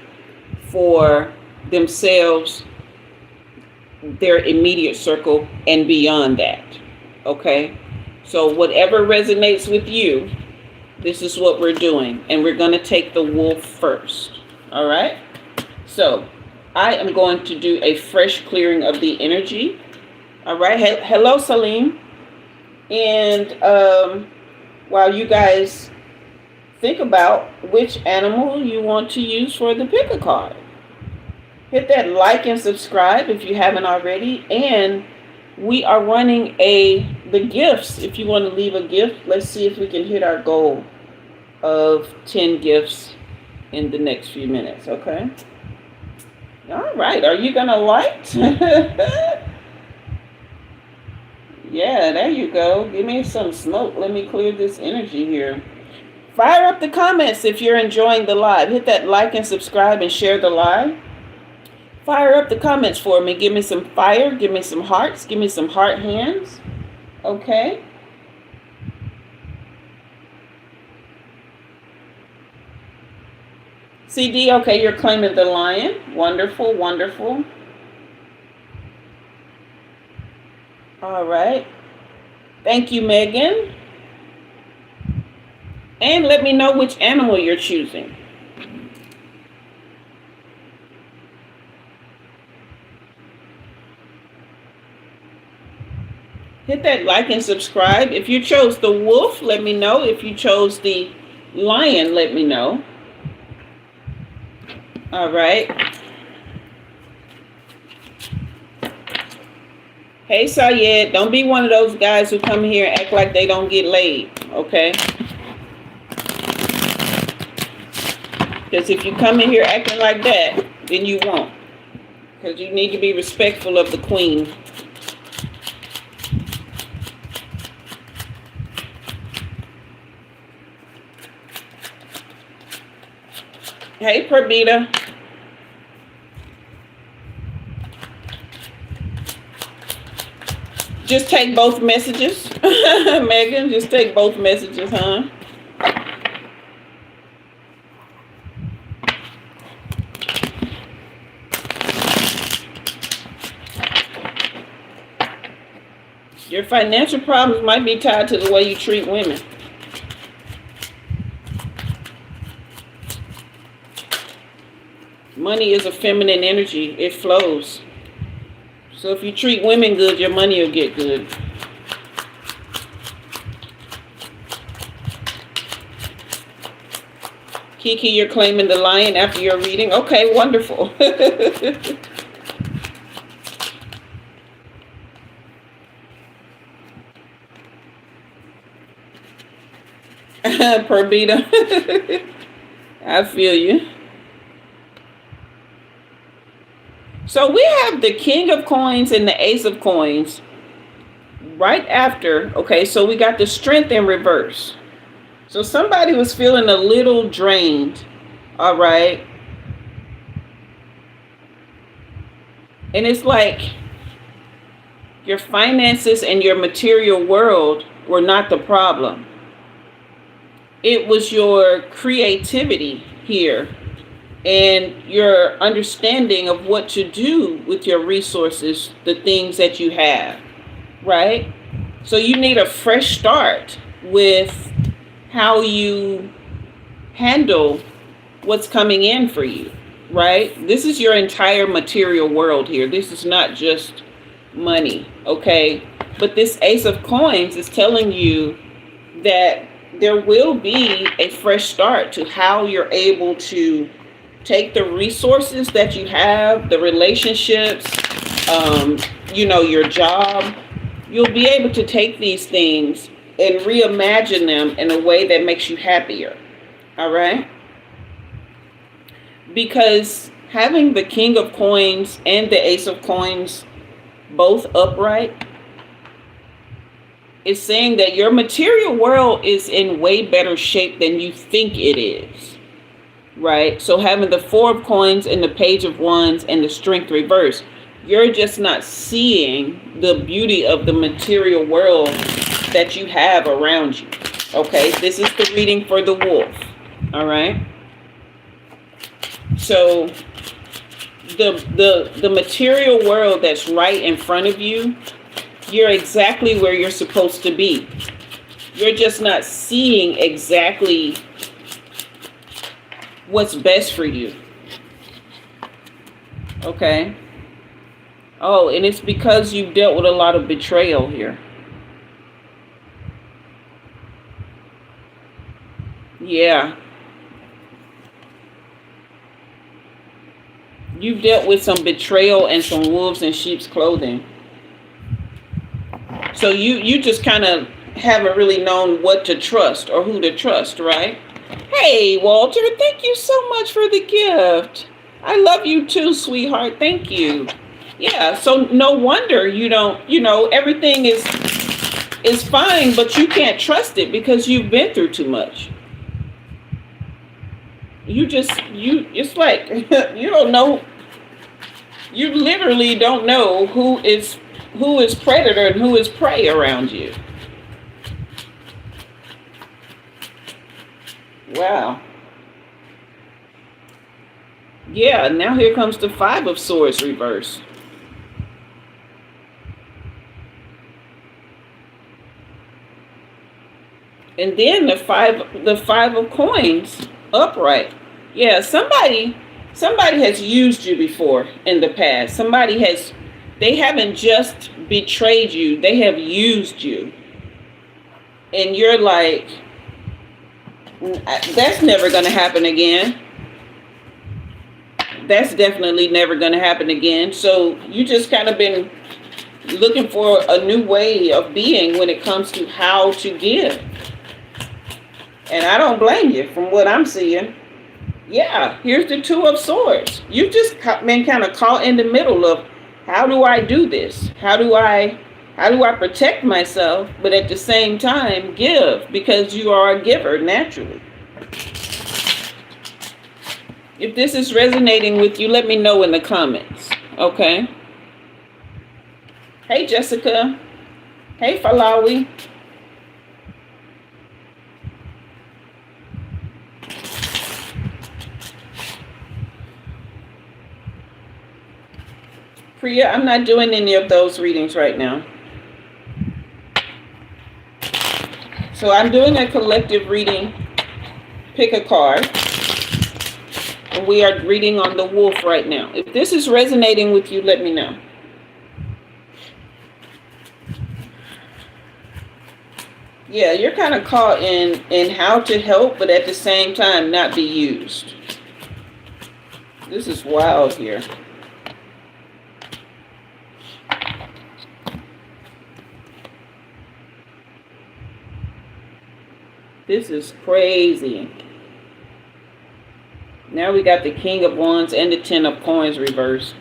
for themselves, their immediate circle, and beyond that. Okay? So whatever resonates with you, this is what we're doing. And we're going to take the wolf first. All right? So I am going to do a fresh clearing of the energy. All right? Hello, Salim. And while you guys think about which animal you want to use for the pick a card, hit that like and subscribe if you haven't already. And we are running the gifts. If you want to leave a gift, let's see if we can hit our goal of 10 gifts in the next few minutes. Okay. All right. Are you gonna light? Yeah, there you go. Give me some smoke. Let me clear this energy here. Fire up the comments if you're enjoying the live. Hit that like and subscribe and share the live. Fire up the comments for me. Give me some fire. Give me some hearts. Give me some heart hands. Okay. CD, okay, you're claiming the lion. Wonderful, wonderful. All right. Thank you, Megan. And let me know which animal you're choosing. Hit that like and subscribe. If you chose the wolf, let me know. If you chose the lion, let me know. All right. Hey, Sayed, don't be one of those guys who come here and act like they don't get laid, okay? Because if you come in here acting like that, then you won't. Because you need to be respectful of the queen. Hey, Perdita. Just take both messages. Megan, just take both messages, huh? Your financial problems might be tied to the way you treat women. Money is a feminine energy. It flows. So if you treat women good, your money will get good. Kiki, you're claiming the lion after your reading? Okay, wonderful. Per beta. I feel you. So we have the King of Coins and the Ace of Coins right after. Okay, so we got the Strength in reverse. So somebody was feeling a little drained. All right. And it's like your finances and your material world were not the problem. It was your creativity here and your understanding of what to do with your resources, the things that you have, right? So you need a fresh start with how you handle what's coming in for you, right? This is your entire material world here. This is not just money, okay? But this Ace of Coins is telling you that there will be a fresh start to how you're able to take the resources that you have, the relationships, your job. You'll be able to take these things and reimagine them in a way that makes you happier. All right? Because having the King of Coins and the Ace of Coins both upright is saying that your material world is in way better shape than you think it is. Right? So having the Four of Coins and the Page of Wands and the Strength reverse, you're just not seeing the beauty of the material world that you have around you. Okay, this is the reading for the wolf. All right. So the material world that's right in front of you, you're exactly where you're supposed to be. You're just not seeing exactly what's best for you. Okay. Oh, and it's because you've dealt with a lot of betrayal here. Yeah. You've dealt with some betrayal and some wolves in sheep's clothing. So you just kind of haven't really known what to trust or who to trust, right? Hey, Walter, thank you so much for the gift. I love you too, sweetheart. Thank you. Yeah, so no wonder you don't, everything is fine, but you can't trust it because you've been through too much. It's like, you don't know, you literally don't know who is predator and who is prey around you. Wow. Yeah, now here comes the Five of Swords reverse. And then the five of coins upright. Yeah, somebody has used you before in the past. They haven't just betrayed you, they have used you. And you're like, that's never going to happen again. That's definitely never going to happen again. So you just kind of been looking for a new way of being when it comes to how to give. And I don't blame you from what I'm seeing. Yeah, here's the Two of Swords. You've just been kind of caught in the middle of, how do I do this? How do I protect myself, but at the same time give? Because you are a giver naturally. If this is resonating with you, let me know in the comments. Okay? Hey, Jessica. Hey, Falawi. Priya, I'm not doing any of those readings right now. So I'm doing a collective reading. Pick a card. And we are reading on the wolf right now. If this is resonating with you, let me know. Yeah, you're kind of caught in how to help, but at the same time not be used. This is wild here. This is crazy. Now we got the King of Wands and the Ten of Coins reversed.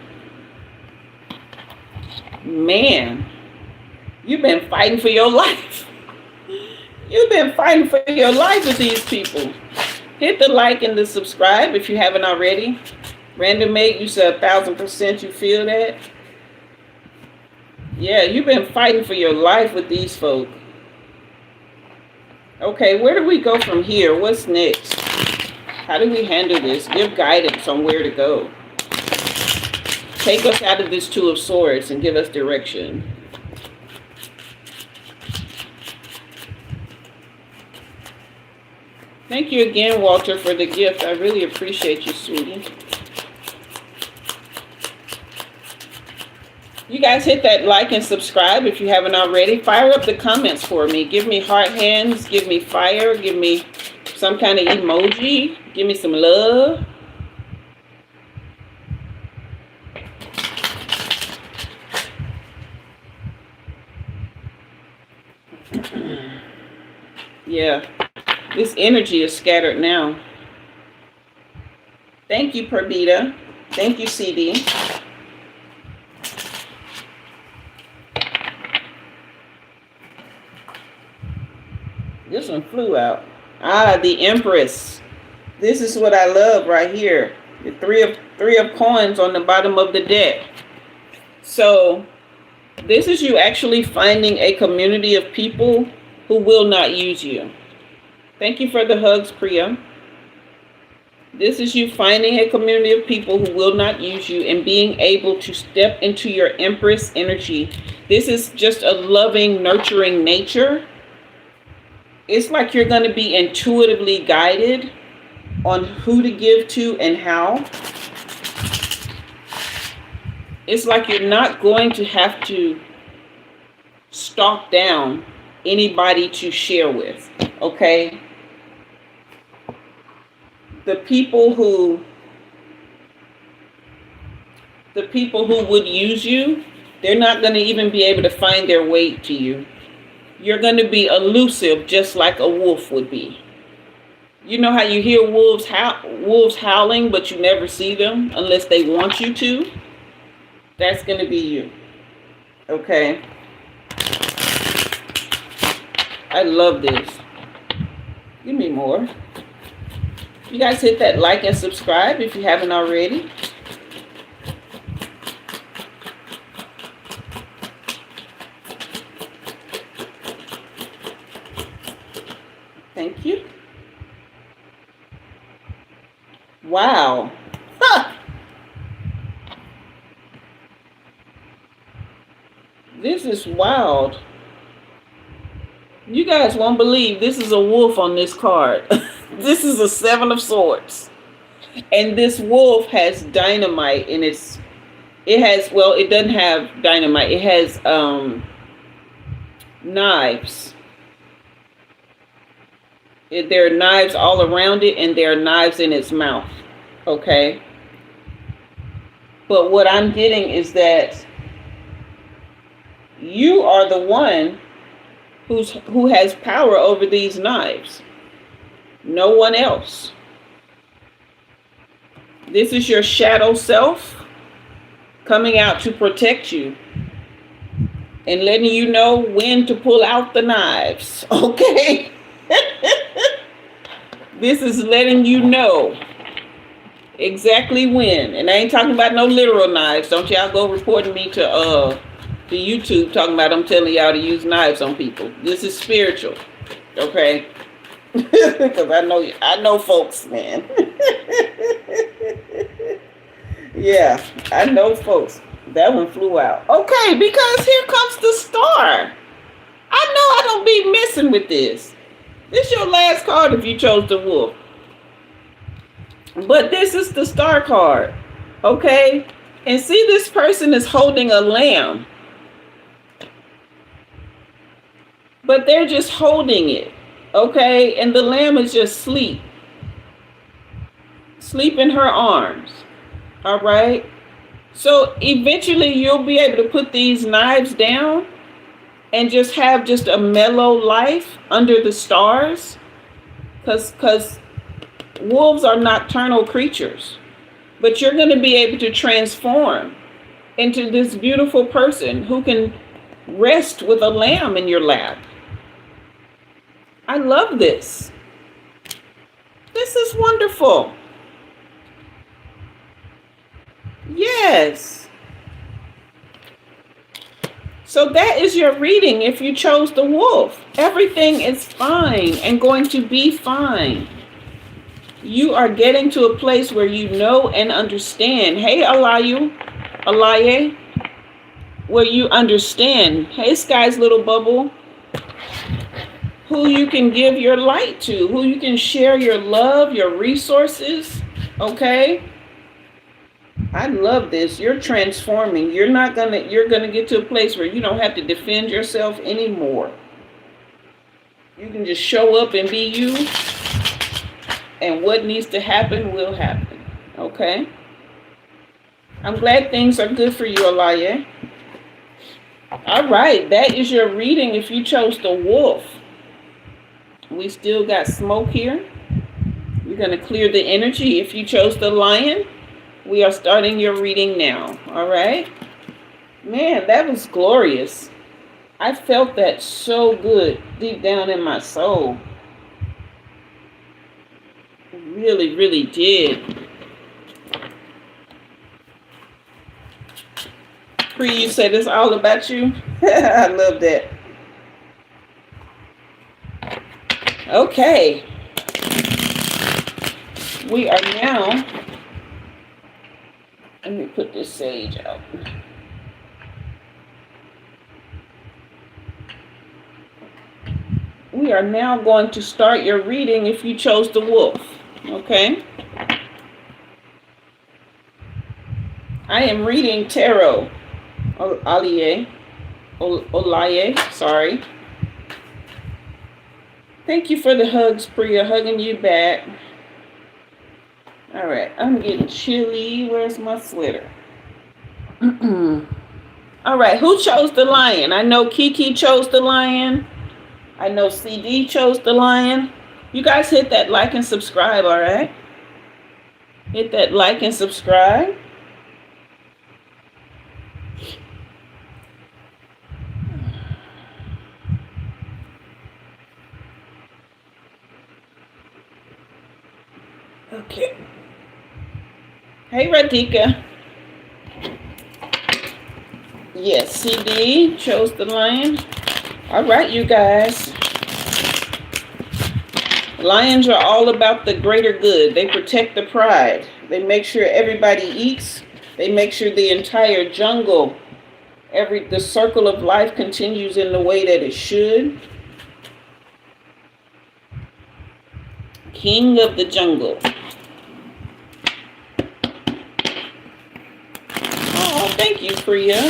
Man, you've been fighting for your life. You've been fighting for your life with these people. Hit the like and the subscribe if you haven't already. Random Mate, you said 1000% you feel that. Yeah, you've been fighting for your life with these folk. Okay, where do we go from here? What's next? How do we handle this? Give guidance on where to go. Take us out of this Two of Swords and give us direction. Thank you again, Walter, for the gift. I really appreciate you, sweetie. You guys hit that like and subscribe if you haven't already. Fire up the comments for me. Give me heart hands. Give me fire. Give me some kind of emoji. Give me some love. Yeah, this energy is scattered now. Thank you, Perdita. Thank you, CD. This one flew out. Ah, the Empress. This is what I love right here. The three of coins on the bottom of the deck. So this is you actually finding a community of people who will not use you. Thank you for the hugs, Priya. This is you finding a community of people who will not use you and being able to step into your Empress energy. This is just a loving, nurturing nature. It's like you're going to be intuitively guided on who to give to and how. It's like you're not going to have to stalk down anybody to share with, okay? The people who would use you, they're not going to even be able to find their way to you. You're going to be elusive just like a wolf would be. You know how you hear wolves howling, but you never see them unless they want you to? That's going to be you. Okay? I love this. Give me more. You guys hit that like and subscribe if you haven't already. Thank you. Wow. Huh. This is wild. You guys won't believe this is a wolf on this card. This is a Seven of Swords. And this wolf has dynamite in its... it doesn't have dynamite. It has knives. There are knives all around it, and there are knives in its mouth. Okay? But what I'm getting is that you are the one who has power over these knives. No one else. This is your shadow self coming out to protect you and letting you know when to pull out the knives. Okay? This is letting you know exactly when. And I ain't talking about no literal knives. Don't y'all go reporting me to YouTube talking about I'm telling y'all to use knives on people. This is spiritual. Okay? Because I know folks, man. Yeah, I know folks. That one flew out. Okay, because here comes the star. I know I don't be messing with this. This is your last card if you chose the wolf. But this is the star card. Okay? And see, this person is holding a lamb. But they're just holding it. Okay? And the lamb is just asleep. Sleep in her arms. All right? So eventually you'll be able to put these knives down and just have just a mellow life under the stars Because wolves are nocturnal creatures. But you're going to be able to transform into this beautiful person who can rest with a lamb in your lap. I love this. This is wonderful. Yes. So that is your reading if you chose the wolf. Everything is fine and going to be fine. You are getting to a place where you know and understand. Hey, Alaye, where you understand. Hey, Sky's little bubble. Who you can give your light to, who you can share your love, your resources. Okay? I love this. You're transforming. You're gonna get to a place where you don't have to defend yourself anymore. You can just show up and be you, and what needs to happen will happen. Okay? I'm glad things are good for you, Alaye. All right, that is your reading if you chose the wolf. We still got smoke here. We're going to clear the energy. If you chose the lion, we are starting your reading now. All right? Man, that was glorious. I felt that so good deep down in my soul. Really, really did. Pri, you said it's all about you? I love that. Okay. We are now, let me put this sage out. We are now going to start your reading if you chose the wolf. Okay? I am reading tarot. Olaye, sorry. Thank you for the hugs, Priya. Hugging you back. All right, I'm getting chilly. Where's my sweater? All right, who chose the lion? I know Kiki chose the lion. I know CD chose the lion. You guys hit that like and subscribe, all right? Hit that like and subscribe. Okay. Hey, Radhika. Yes, CD chose the lion. All right, you guys. Lions are all about the greater good. They protect the pride. They make sure everybody eats. They make sure the entire jungle, the circle of life continues in the way that it should. King of the jungle. Oh, thank you, Priya.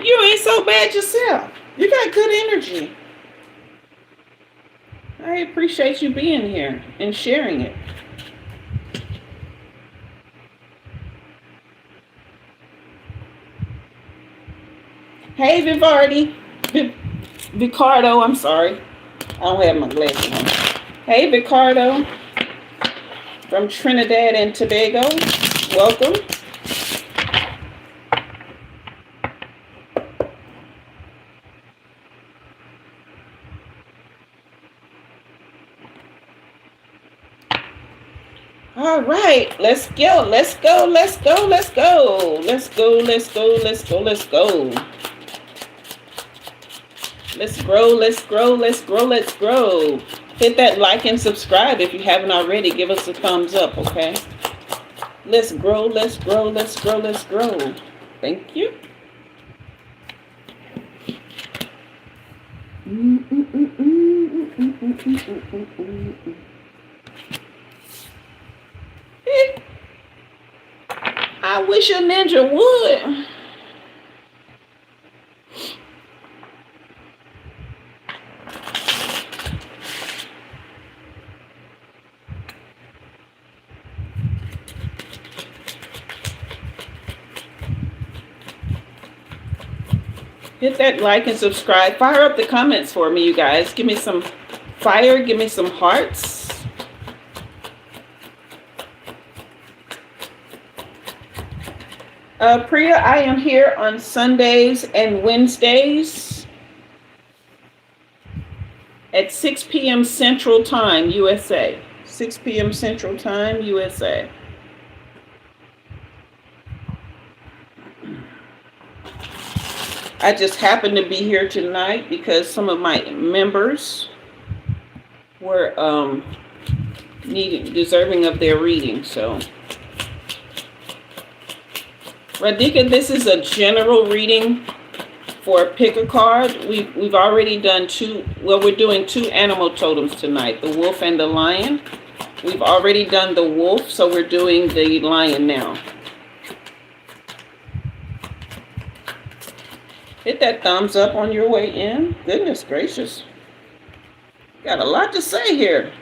You ain't so bad yourself. You got good energy. I appreciate you being here and sharing it. Hey, Vivardi. Vicardo, I'm sorry. I don't have my glasses on. Hey, Vicardo. From Trinidad and Tobago. Welcome. All right, let's go. Let's go. Let's go. Let's go. Let's go. Let's go. Let's go. Let's go. Let's grow. Let's grow. Let's grow. Let's grow. Hit that like and subscribe if you haven't already. Give us a thumbs up, okay? Let's grow. Let's grow. Let's grow. Let's grow. Thank you. I wish a ninja would. Hit that like and subscribe. Fire up the comments for me, you guys. Give me some Fire, give me some hearts. Priya, I am here on Sundays and Wednesdays at 6 p.m. Central Time, USA. 6 p.m. Central Time, USA. I just happened to be here tonight because some of my members were deserving of their reading. So, Radhika, this is a general reading for pick a card. We've already done two. Well, we're doing two animal totems tonight, the wolf and the lion. We've already done the wolf, so we're doing the lion now. Hit that thumbs up on your way in. Goodness gracious. Got a lot to say here.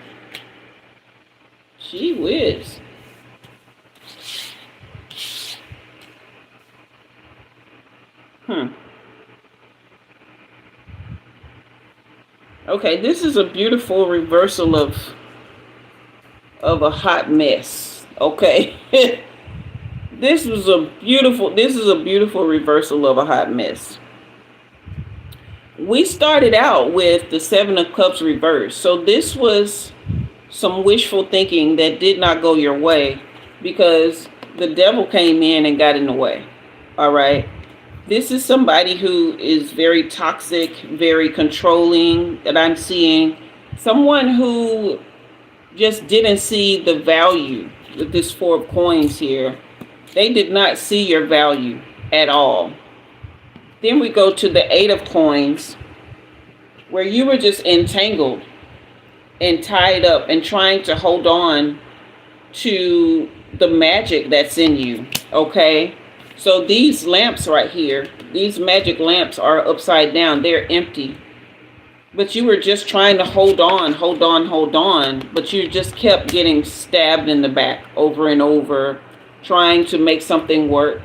Gee whiz. Okay, this is a beautiful reversal of a hot mess. Okay. This is a beautiful reversal of a hot mess. We started out with the Seven of Cups reversed. So this was some wishful thinking that did not go your way because the devil came in and got in the way. All right. This is somebody who is very toxic, very controlling that I'm seeing. Someone who just didn't see the value with this Four of Coins here. They did not see your value at all. Then we go to the Eight of Coins, where you were just entangled and tied up and trying to hold on to the magic that's in you, okay? So these lamps right here, these magic lamps are upside down. They're empty. But you were just trying to hold on, but you just kept getting stabbed in the back over and over, trying to make something work,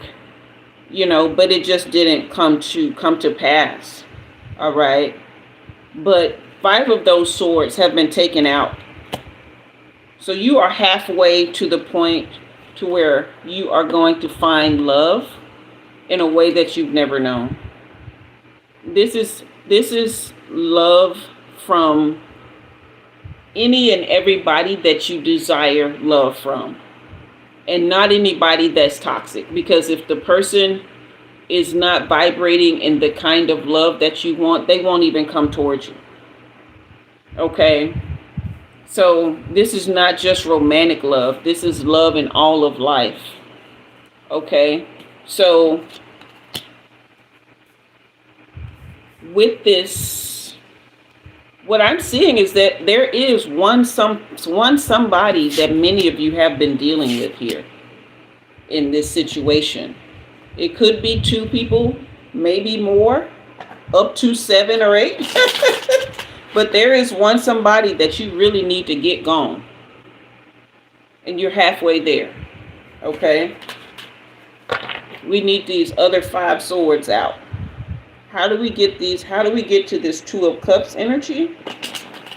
but it just didn't come to pass. All right. But 5 of those swords have been taken out. So you are halfway to the point to where you are going to find love in a way that you've never known. This is love from any and everybody that you desire love from, and not anybody that's toxic, because if the person is not vibrating in the kind of love that you want, they won't even come towards you. Okay? So this is not just romantic love. This is love in all of life. Okay? So with this, what I'm seeing is that there is one somebody that many of you have been dealing with here in this situation. It could be 2 people, maybe more, up to 7 or 8. But there is one somebody that you really need to get gone. And you're halfway there. Okay? We need these other 5 swords out. How do we get these? How do we get to this 2 of Cups energy?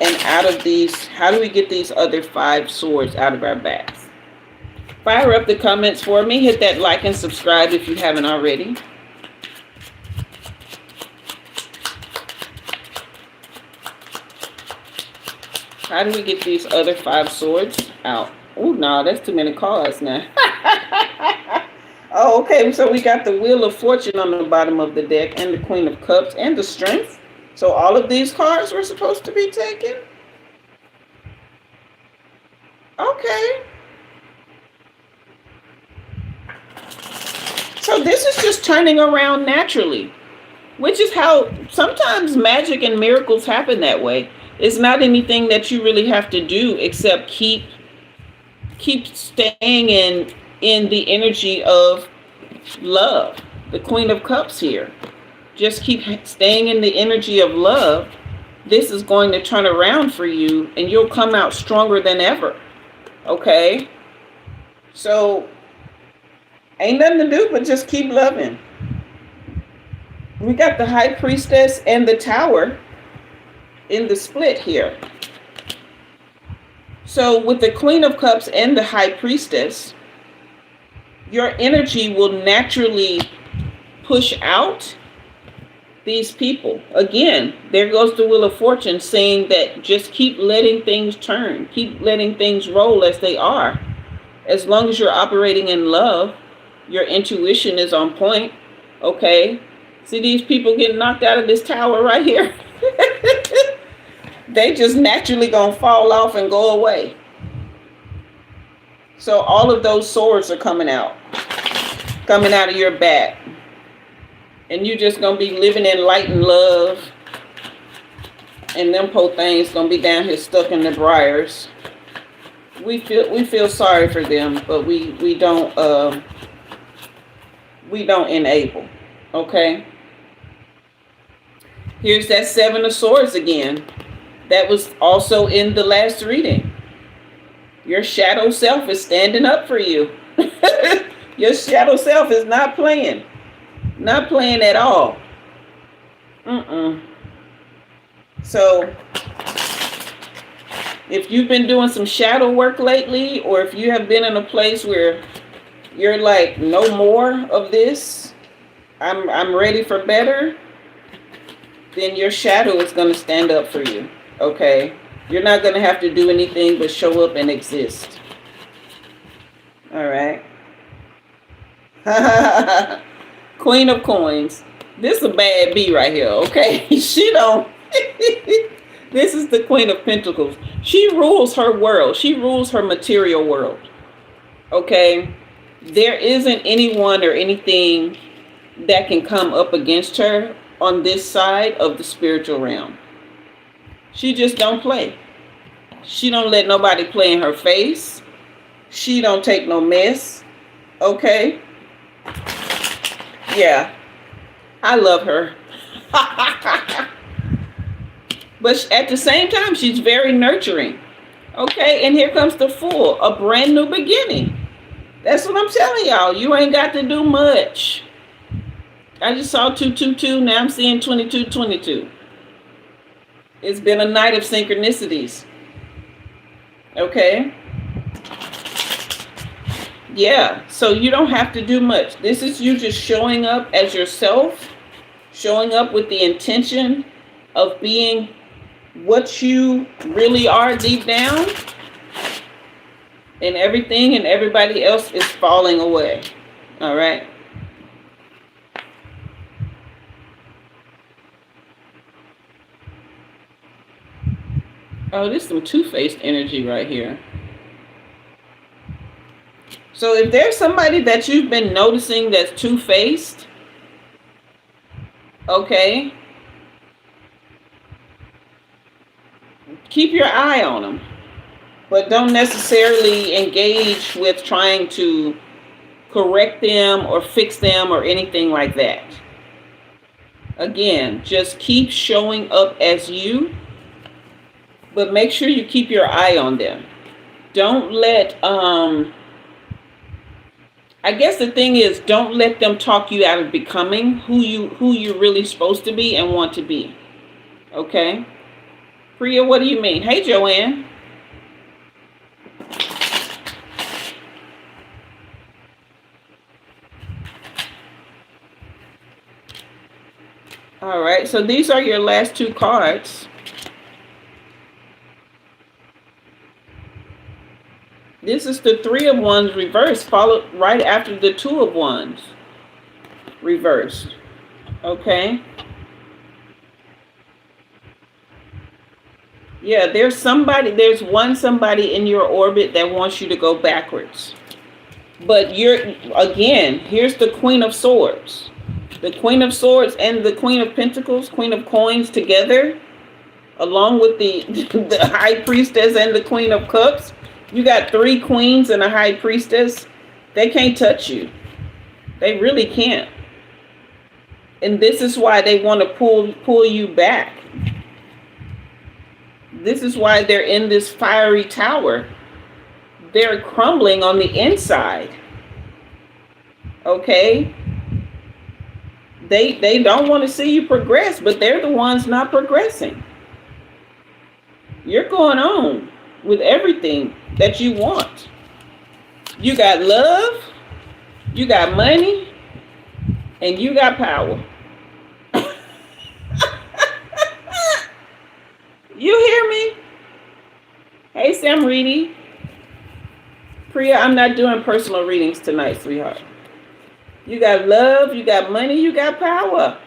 And out of these, how do we get these other 5 swords out of our backs? Fire up the comments for me. Hit that like and subscribe if you haven't already. How do we get these other 5 swords out? Oh, no, that's too many cards now. Oh, okay. So we got the Wheel of Fortune on the bottom of the deck and the Queen of Cups and the Strength. So all of these cards were supposed to be taken? Okay. So this is just turning around naturally, which is how sometimes magic and miracles happen that way. It's not anything that you really have to do except keep staying in the energy of love. The Queen of Cups here. Just keep staying in the energy of love. This is going to turn around for you and you'll come out stronger than ever. Okay? So, ain't nothing to do but just keep loving. We got the High Priestess and the Tower in the split here. So with the Queen of Cups and the High Priestess, your energy will naturally push out these people. Again, there goes the Wheel of Fortune saying that just keep letting things turn. Keep letting things roll as they are. As long as you're operating in love, your intuition is on point. Okay? See these people getting knocked out of this tower right here? They just naturally gonna fall off and go away. So all of those swords are coming out of your back. And you just gonna be living in light and love. And them poor things gonna be down here stuck in the briars. We feel sorry for them, but we don't enable. Okay? Here's that Seven of Swords again. That was also in the last reading. Your shadow self is standing up for you. Your shadow self is not playing. Not playing at all. So, if you've been doing some shadow work lately, or if you have been in a place where you're like, no more of this, I'm ready for better, then your shadow is going to stand up for you. Okay? You're not going to have to do anything but show up and exist. All right? Queen of Coins. This is a bad bee right here, okay? She don't... This is the Queen of Pentacles. She rules her world. She rules her material world. Okay? There isn't anyone or anything that can come up against her on this side of the spiritual realm. She just don't play. She don't let nobody play in her face. She don't take no mess. Okay? Yeah. I love her. But at the same time, she's very nurturing. Okay? And here comes the Fool. A brand new beginning. That's what I'm telling y'all. You ain't got to do much. I just saw 222. Now I'm seeing 2222. It's been a night of synchronicities. Okay? Yeah. So you don't have to do much. This is you just showing up as yourself. Showing up with the intention of being what you really are deep down. And everything and everybody else is falling away. All right? Oh, this is some two-faced energy right here. So if there's somebody that you've been noticing that's two-faced, okay, keep your eye on them. But don't necessarily engage with trying to correct them or fix them or anything like that. Again, just keep showing up as you. But make sure you keep your eye on them. Don't let, I guess the thing is, don't let them talk you out of becoming who you're really supposed to be and want to be. Okay? Priya, what do you mean? Hey, Joanne. All right, so these are your last two cards. This is the Three of Wands reversed, followed right after the Two of Wands reversed. Okay? Yeah, there's somebody in your orbit that wants you to go backwards. But again, here's the Queen of Swords. The Queen of Swords and the Queen of Pentacles, Queen of Coins together, along with the High Priestess and the Queen of Cups. You got three queens and a high priestess. They can't touch you. They really can't. And this is why they want to pull you back. This is why they're in this fiery tower. They're crumbling on the inside. Okay? They don't want to see you progress, but they're the ones not progressing. You're going on. with everything that you want. You got love, you got money, and you got power. You hear me? Hey, Sam Reedy. Priya, I'm not doing personal readings tonight, sweetheart. You got love, you got money, you got power.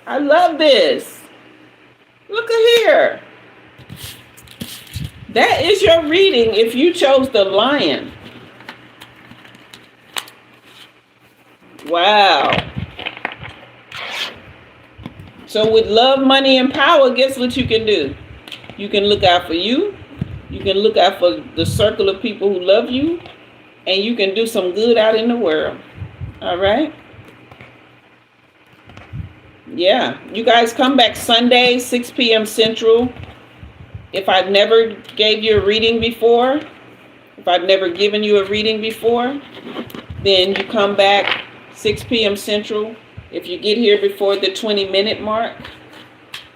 I love this. Look at here. That is your reading if you chose the Lion. Wow. So with love, money, and power, guess what you can do? You can look out for you. You can look out for the circle of people who love you. And you can do some good out in the world. All right? Yeah. You guys come back Sunday, 6 p.m. Central. If I've never gave you a reading before, if I've never given you a reading before, then you come back 6 p.m. Central. If you get here before the 20-minute mark,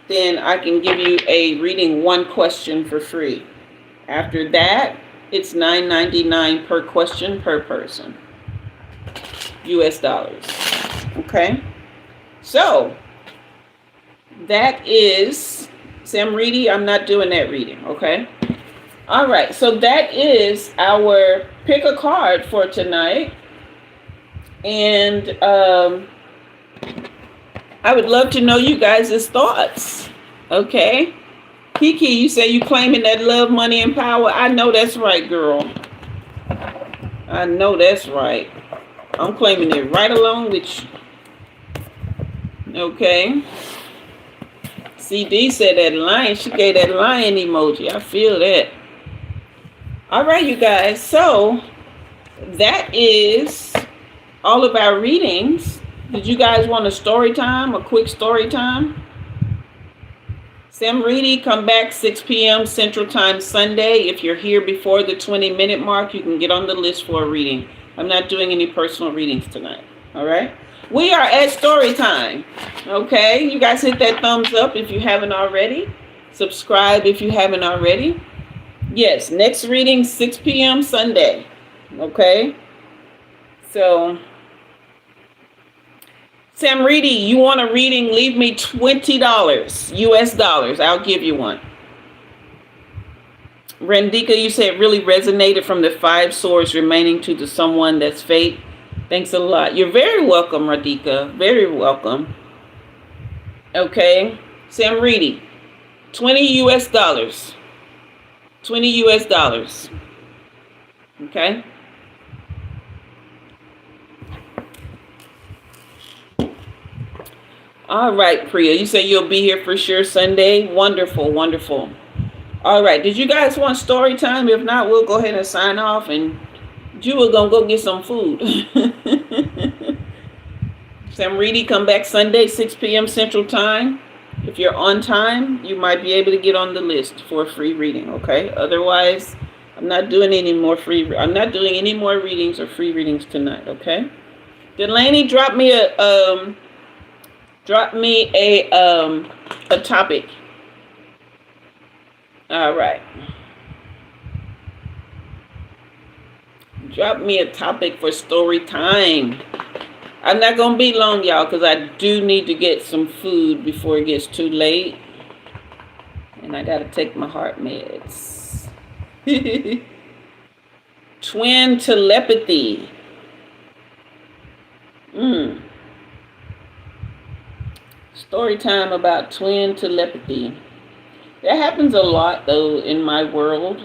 then I can give you a reading, one question for free. After that, it's $9.99 per question per person. US dollars. Okay? So, that is Sam Reedy. I'm not doing that reading, okay? All right, so that is our pick a card for tonight. And I would love to know you guys' thoughts, okay? Kiki, you say you claiming that love, money, and power. I know that's right, girl. I know that's right. I'm claiming it right along with you. Okay. CD said that lion. She gave that lion emoji. I feel that. All right, you guys. So that is all of our readings. Did you guys want a story time? A quick story time? Sam Reedy, come back 6 p.m. Central Time Sunday. If you're here before the 20-minute mark, you can get on the list for a reading. I'm not doing any personal readings tonight. All right? We are at story time. Okay? You guys hit that thumbs up if you haven't already. Subscribe if you haven't already. Yes, next reading 6 p.m. Sunday. Okay? So, Sam Reedy, you want a reading? Leave me $20 US dollars. I'll give you one. Rendika, you said really resonated from the 5 swords remaining to the someone that's fate. Thanks a lot. You're very welcome, Radhika. Very welcome. Okay. Sam Reedy, 20 US dollars. 20 US dollars. Okay. All right, Priya. You say you'll be here for sure Sunday. Wonderful, wonderful. All right. Did you guys want story time? If not, we'll go ahead and sign off. And Jua gonna go get some food. Sam Reedy, come back Sunday, 6 p.m. Central Time. If you're on time, you might be able to get on the list for a free reading. Okay. Otherwise, I'm not doing any more readings or free readings tonight. Okay. Delaney, drop me a topic. All right. Drop me a topic for story time. I'm not going to be long, y'all, because I do need to get some food before it gets too late. And I got to take my heart meds. Twin telepathy. Story time about twin telepathy. That happens a lot, though, in my world.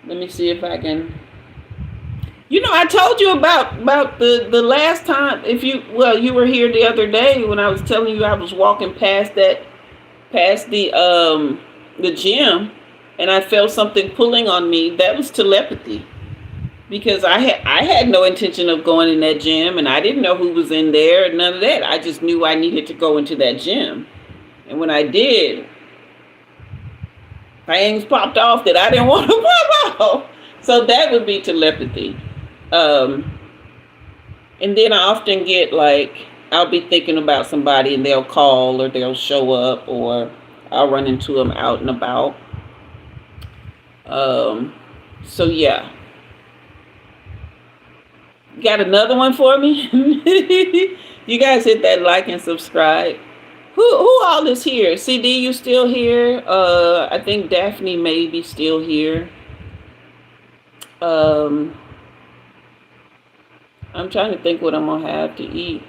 Let me see if I can. You know, I told you about the last time. You were here the other day when I was telling you I was walking past the gym, and I felt something pulling on me. That was telepathy, because I had no intention of going in that gym, and I didn't know who was in there. None of that. I just knew I needed to go into that gym, and when I did, things popped off that I didn't want to pop off. So that would be telepathy. And then I often get I'll be thinking about somebody and they'll call or they'll show up or I'll run into them out and about. So yeah. Got another one for me? You guys hit that like and subscribe. Who all is here? CD, you still here? I think Daphne may be still here. I'm trying to think what I'm gonna have to eat.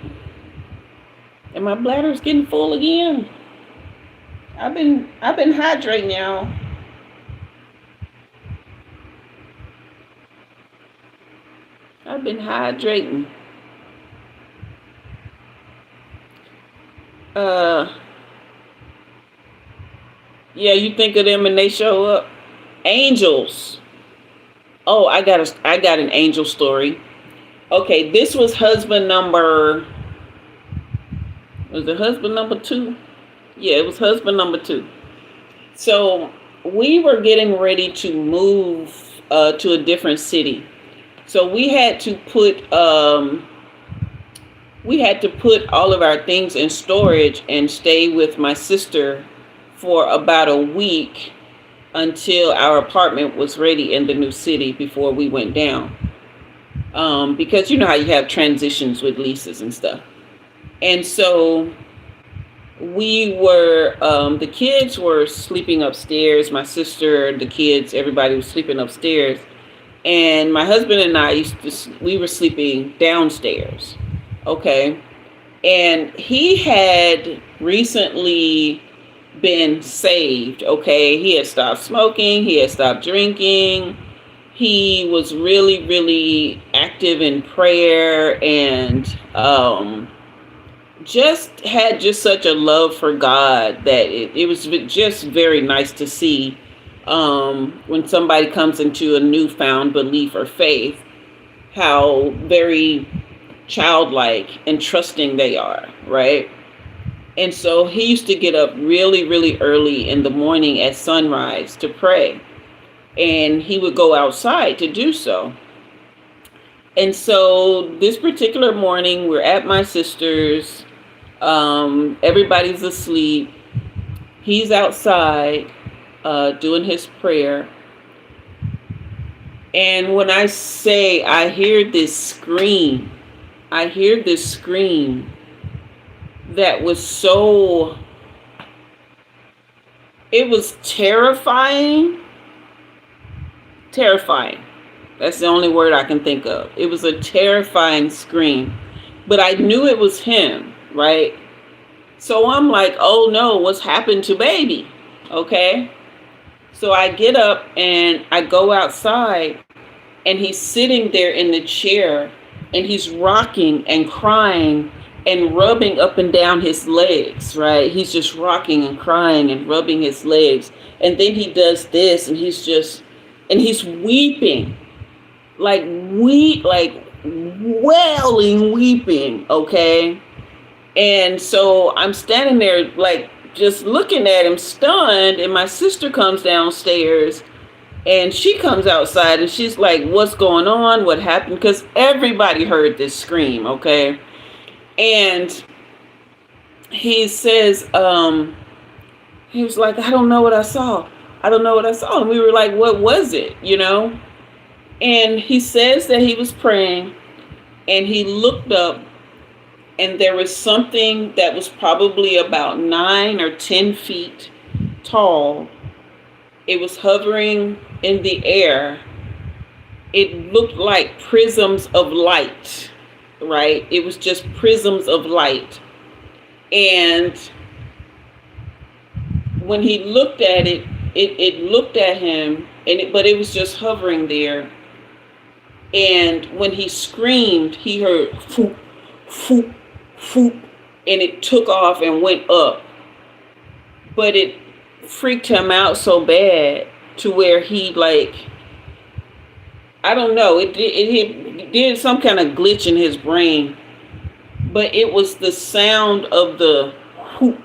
And my bladder's getting full again. I've been hydrating now. I've been hydrating. Yeah, you think of them and they show up. Angels. Oh, I got an angel story. Okay, this was husband number. Was it husband number 2? Yeah, it was husband number 2. So we were getting ready to move to a different city. So we had to put all of our things in storage and stay with my sister for about a week until our apartment was ready in the new city before we went down. Because you know how you have transitions with leases and stuff. And so we were, the kids were sleeping upstairs. My sister, the kids, everybody was sleeping upstairs. And my husband and I we were sleeping downstairs. Okay. And he had recently been saved. Okay. He had stopped smoking. He had stopped drinking. He was really, really active in prayer and, just had such a love for God that it was just very nice to see when somebody comes into a newfound belief or faith, how very childlike and trusting they are, right? And so he used to get up really, really early in the morning at sunrise to pray, and he would go outside to do so. And so this particular morning, we're at my sister's. Everybody's asleep. He's outside doing his prayer. And when I say I hear this scream that was so, it was terrifying. That's the only word I can think of. It was a terrifying scream, but I knew it was him. Right? So I'm like, oh no, what's happened to baby? Okay. So I get up and I go outside, and he's sitting there in the chair, and he's rocking and crying and rubbing up and down his legs, right? He's just rocking and crying and rubbing his legs. And then he does this, and he's weeping, like wailing weeping, okay? And so I'm standing there like just looking at him stunned, and my sister comes downstairs and she comes outside and she's like, what's going on? What happened? Because everybody heard this scream, okay? And he says, he was like, I don't know what I saw. And we were like, what was it? You know? And he says that he was praying and he looked up, and there was something that was probably about 9 or 10 feet tall. It was hovering in the air. It looked like prisms of light, right? It was just prisms of light. And when he looked at it, it looked at him, but it was just hovering there. And when he screamed, he heard foop, foop, foop, and it took off and went up. But it freaked him out so bad to where he, like, I don't know, it did some kind of glitch in his brain. But it was the sound of the whoop,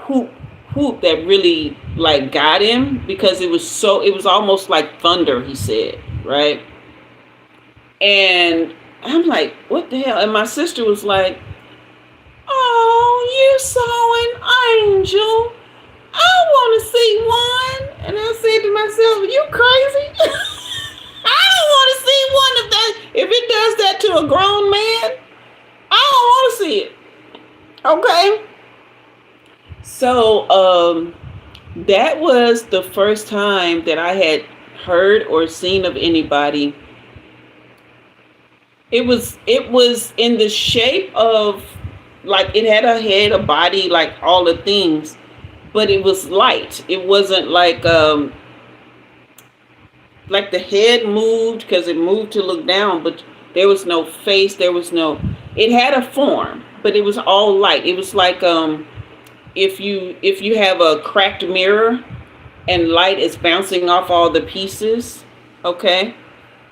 whoop, whoop that really like got him, because it was almost like thunder, he said, right? And I'm like, what the hell? And my sister was like, oh, you saw an angel. I want to see one. And I said to myself, you crazy? I don't want to see one if it does that to a grown man. I don't want to see it. Okay. So that was the first time that I had heard or seen of anybody. It was in the shape of, like, it had a head, a body, like all the things, but it was light. It wasn't like the head moved because it moved to look down, but there was no face. It had a form, but it was all light. It was like if you have a cracked mirror and light is bouncing off all the pieces. Okay.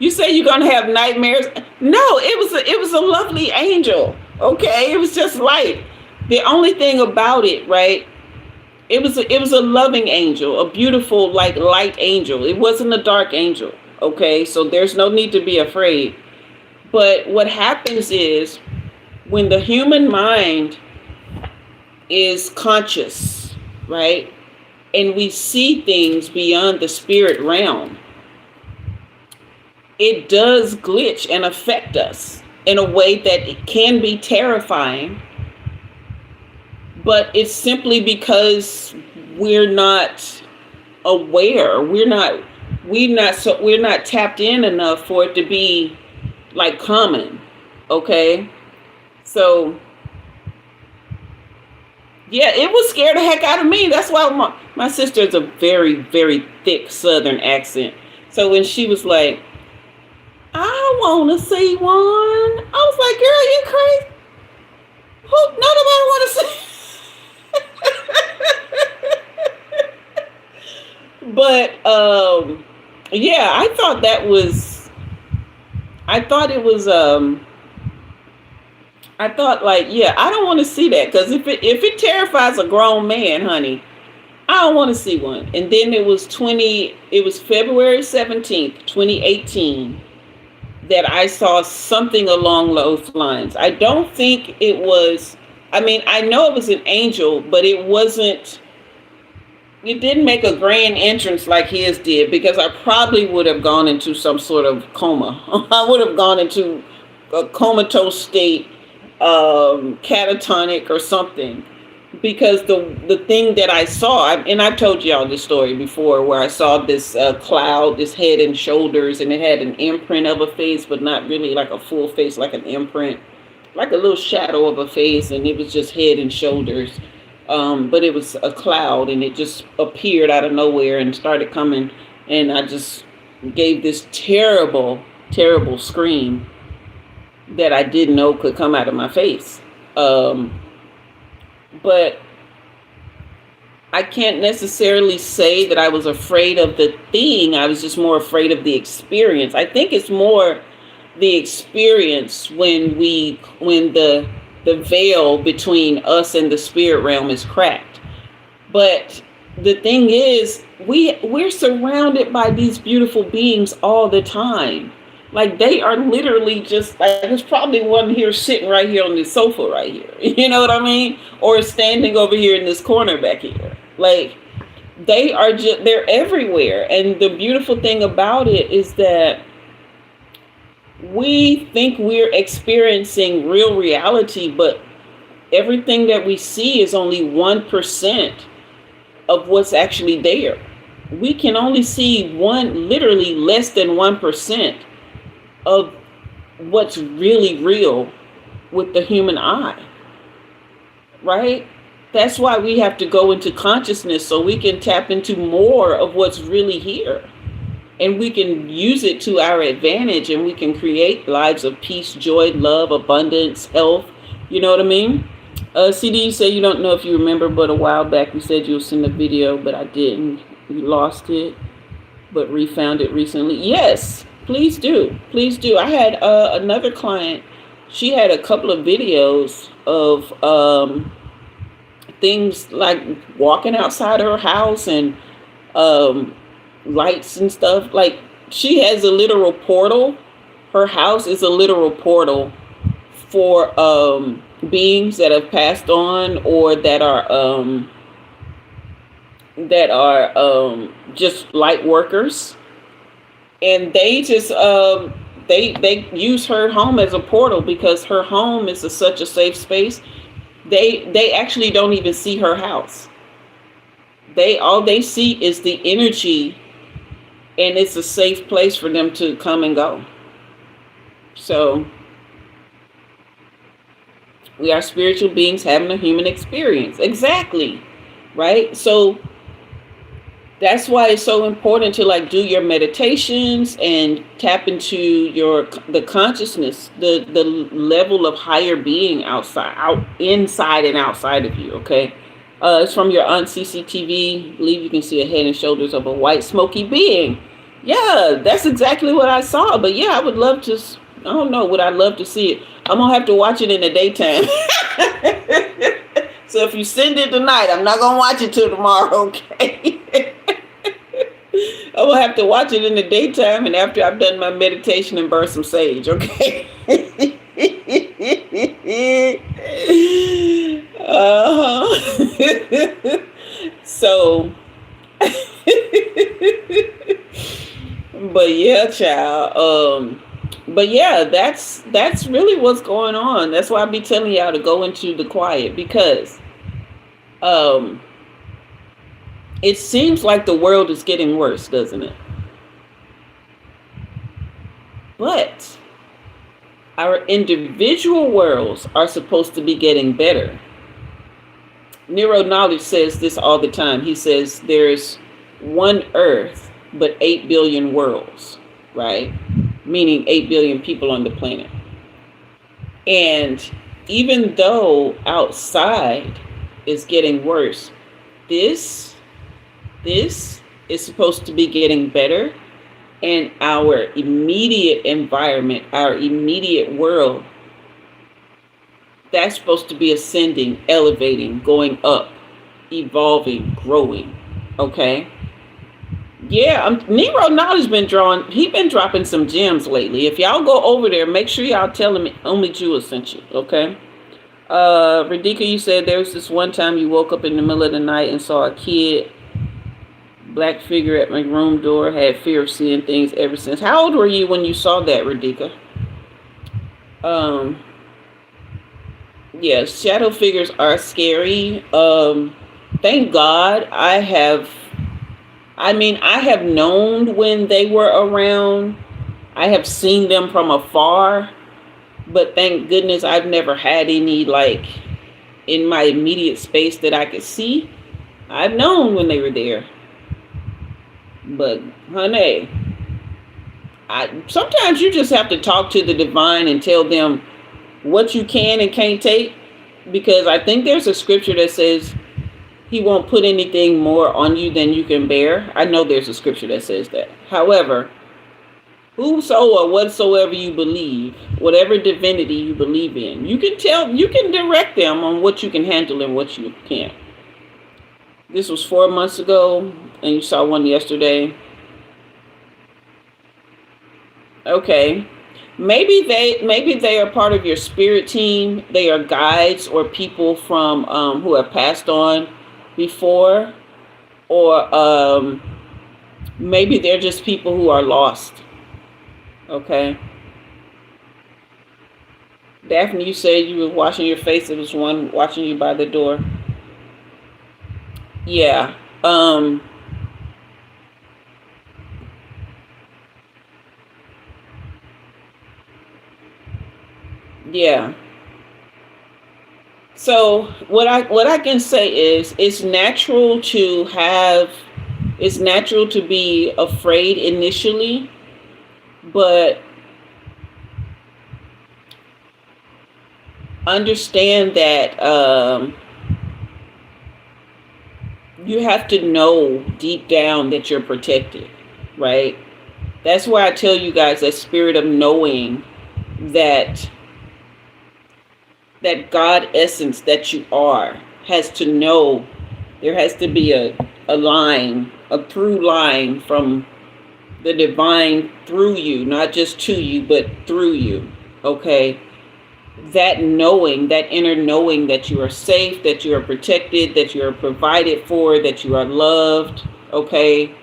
You say you're gonna have nightmares? No, it was a lovely angel. Okay, it was just light. The only thing about it, right? It was a loving angel, a beautiful, like, light angel. It wasn't a dark angel. Okay, so there's no need to be afraid. But what happens is, when the human mind is conscious, right, and we see things beyond the spirit realm, it does glitch and affect us in a way that it can be terrifying, but it's simply because we're not aware. We're not tapped in enough for it to be like common. Okay. So yeah, it was scared the heck out of me. That's why my sister has a very, very thick Southern accent. So when she was like, I want to see one, I was like, girl, you crazy? Nobody want to see. But yeah, I thought it was I thought, like, yeah, I don't want to see that, because if it terrifies a grown man, honey, I don't want to see one. And then it was February 17th, 2018, that I saw something along those lines. I don't think it was, I mean, I know it was an angel, but it didn't make a grand entrance like his did, because I probably would have gone into some sort of coma. I would have gone into a comatose state, catatonic or something, because the thing that I saw, and I've told y'all this story before, where I saw this cloud, this head and shoulders, and it had an imprint of a face, but not really like a full face, like an imprint, like a little shadow of a face, and it was just head and shoulders. But it was a cloud, and it just appeared out of nowhere and started coming, and I just gave this terrible, terrible scream that I didn't know could come out of my face. But I can't necessarily say that I was afraid of the thing. I was just more afraid of the experience. I think it's more the experience when the veil between us and the spirit realm is cracked. But the thing is, we're surrounded by these beautiful beings all the time. Like, they are literally just like, there's probably one here sitting right here on this sofa right here. You know what I mean? Or standing over here in this corner back here. Like, they're everywhere. And the beautiful thing about it is that we think we're experiencing real reality, but everything that we see is only 1% of what's actually there. We can only see literally less than 1% of what's really real with the human eye, right? That's why we have to go into consciousness, so we can tap into more of what's really here, and we can use it to our advantage, and we can create lives of peace, joy, love, abundance, health. You know what I mean? CD, you say you don't know if you remember, but a while back you said you'll send a video, but I didn't. You lost it, but refound it recently. Yes. Please do. Please do. I had another client. She had a couple of videos of things like walking outside her house and lights and stuff. Like, she has a literal portal. Her house is a literal portal for beings that have passed on, or that are that are just light workers, and they just they use her home as a portal because her home is such a safe space. They actually don't even see her house. They all they see is the energy, and it's a safe place for them to come and go. So we are spiritual beings having a human experience. Exactly. Right? So that's why it's so important to like do your meditations and tap into the consciousness, the level of higher being inside and outside of you. Okay. It's from your aunt CCTV. I believe you can see a head and shoulders of a white smoky being. Yeah, that's exactly what I saw. But yeah, I would love to. I don't know. Would I love to see it? I'm gonna have to watch it in the daytime. So if you send it tonight, I'm not gonna watch it till tomorrow. Okay. I'm gonna have to watch it in the daytime and after I've done my meditation and burn some sage. Okay. So, but yeah, child. But yeah, that's really what's going on. That's why I be telling y'all to go into the quiet because, it seems like the world is getting worse, doesn't it? But our individual worlds are supposed to be getting better. Neuro Knowledge says this all the time. He says there's one Earth, but 8 billion worlds, right? Meaning 8 billion people on the planet. And even though outside is getting worse, this is supposed to be getting better. And our immediate environment, our immediate world, that's supposed to be ascending, elevating, going up, evolving, growing. Okay? Yeah, Nero Knowledge been dropping some gems lately. If y'all go over there, make sure y'all tell him Umi Jua sent you, okay? Radhika, you said there was this one time you woke up in the middle of the night and saw a kid, black figure at my room door, had fear of seeing things ever since. How old were you when you saw that, Radhika? Yes, shadow figures are scary. Thank God I have known when they were around. I have seen them from afar, but thank goodness I've never had any like in my immediate space that I could see. I've known when they were there. But honey, sometimes you just have to talk to the divine and tell them what you can and can't take, because I think there's a scripture that says he won't put anything more on you than you can bear. I know there's a scripture that says that. However, whoso or whatsoever you believe, whatever divinity you believe in, you can direct them on what you can handle and what you can't. This was 4 months ago, and you saw one yesterday. Okay. Maybe they are part of your spirit team. They are guides or people from who have passed on before, or maybe they're just people who are lost. Okay. Daphne, you said you were washing your face. There was one watching you by the door. Yeah. Yeah. So what I can say is it's natural to be afraid initially, but understand that you have to know deep down that you're protected, right? That's why I tell you guys that spirit of knowing that God essence that you are has to know. There has to be a line, a through line from the divine through you, not just to you, but through you. Okay. that knowing, that inner knowing that you are safe, that you are protected, that you are provided for, that you are loved. Okay.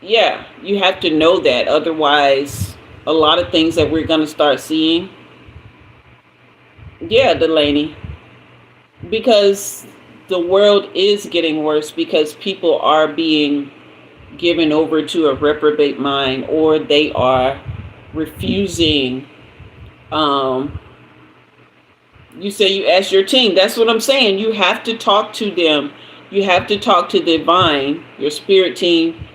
Yeah, you have to know that. Otherwise, a lot of things that we're going to start seeing. Yeah, Delaney. Because the world is getting worse because people are being given over to a reprobate mind, or they are refusing. You say you ask your team. That's what I'm saying. You have to talk to them. You have to talk to the divine, your spirit team.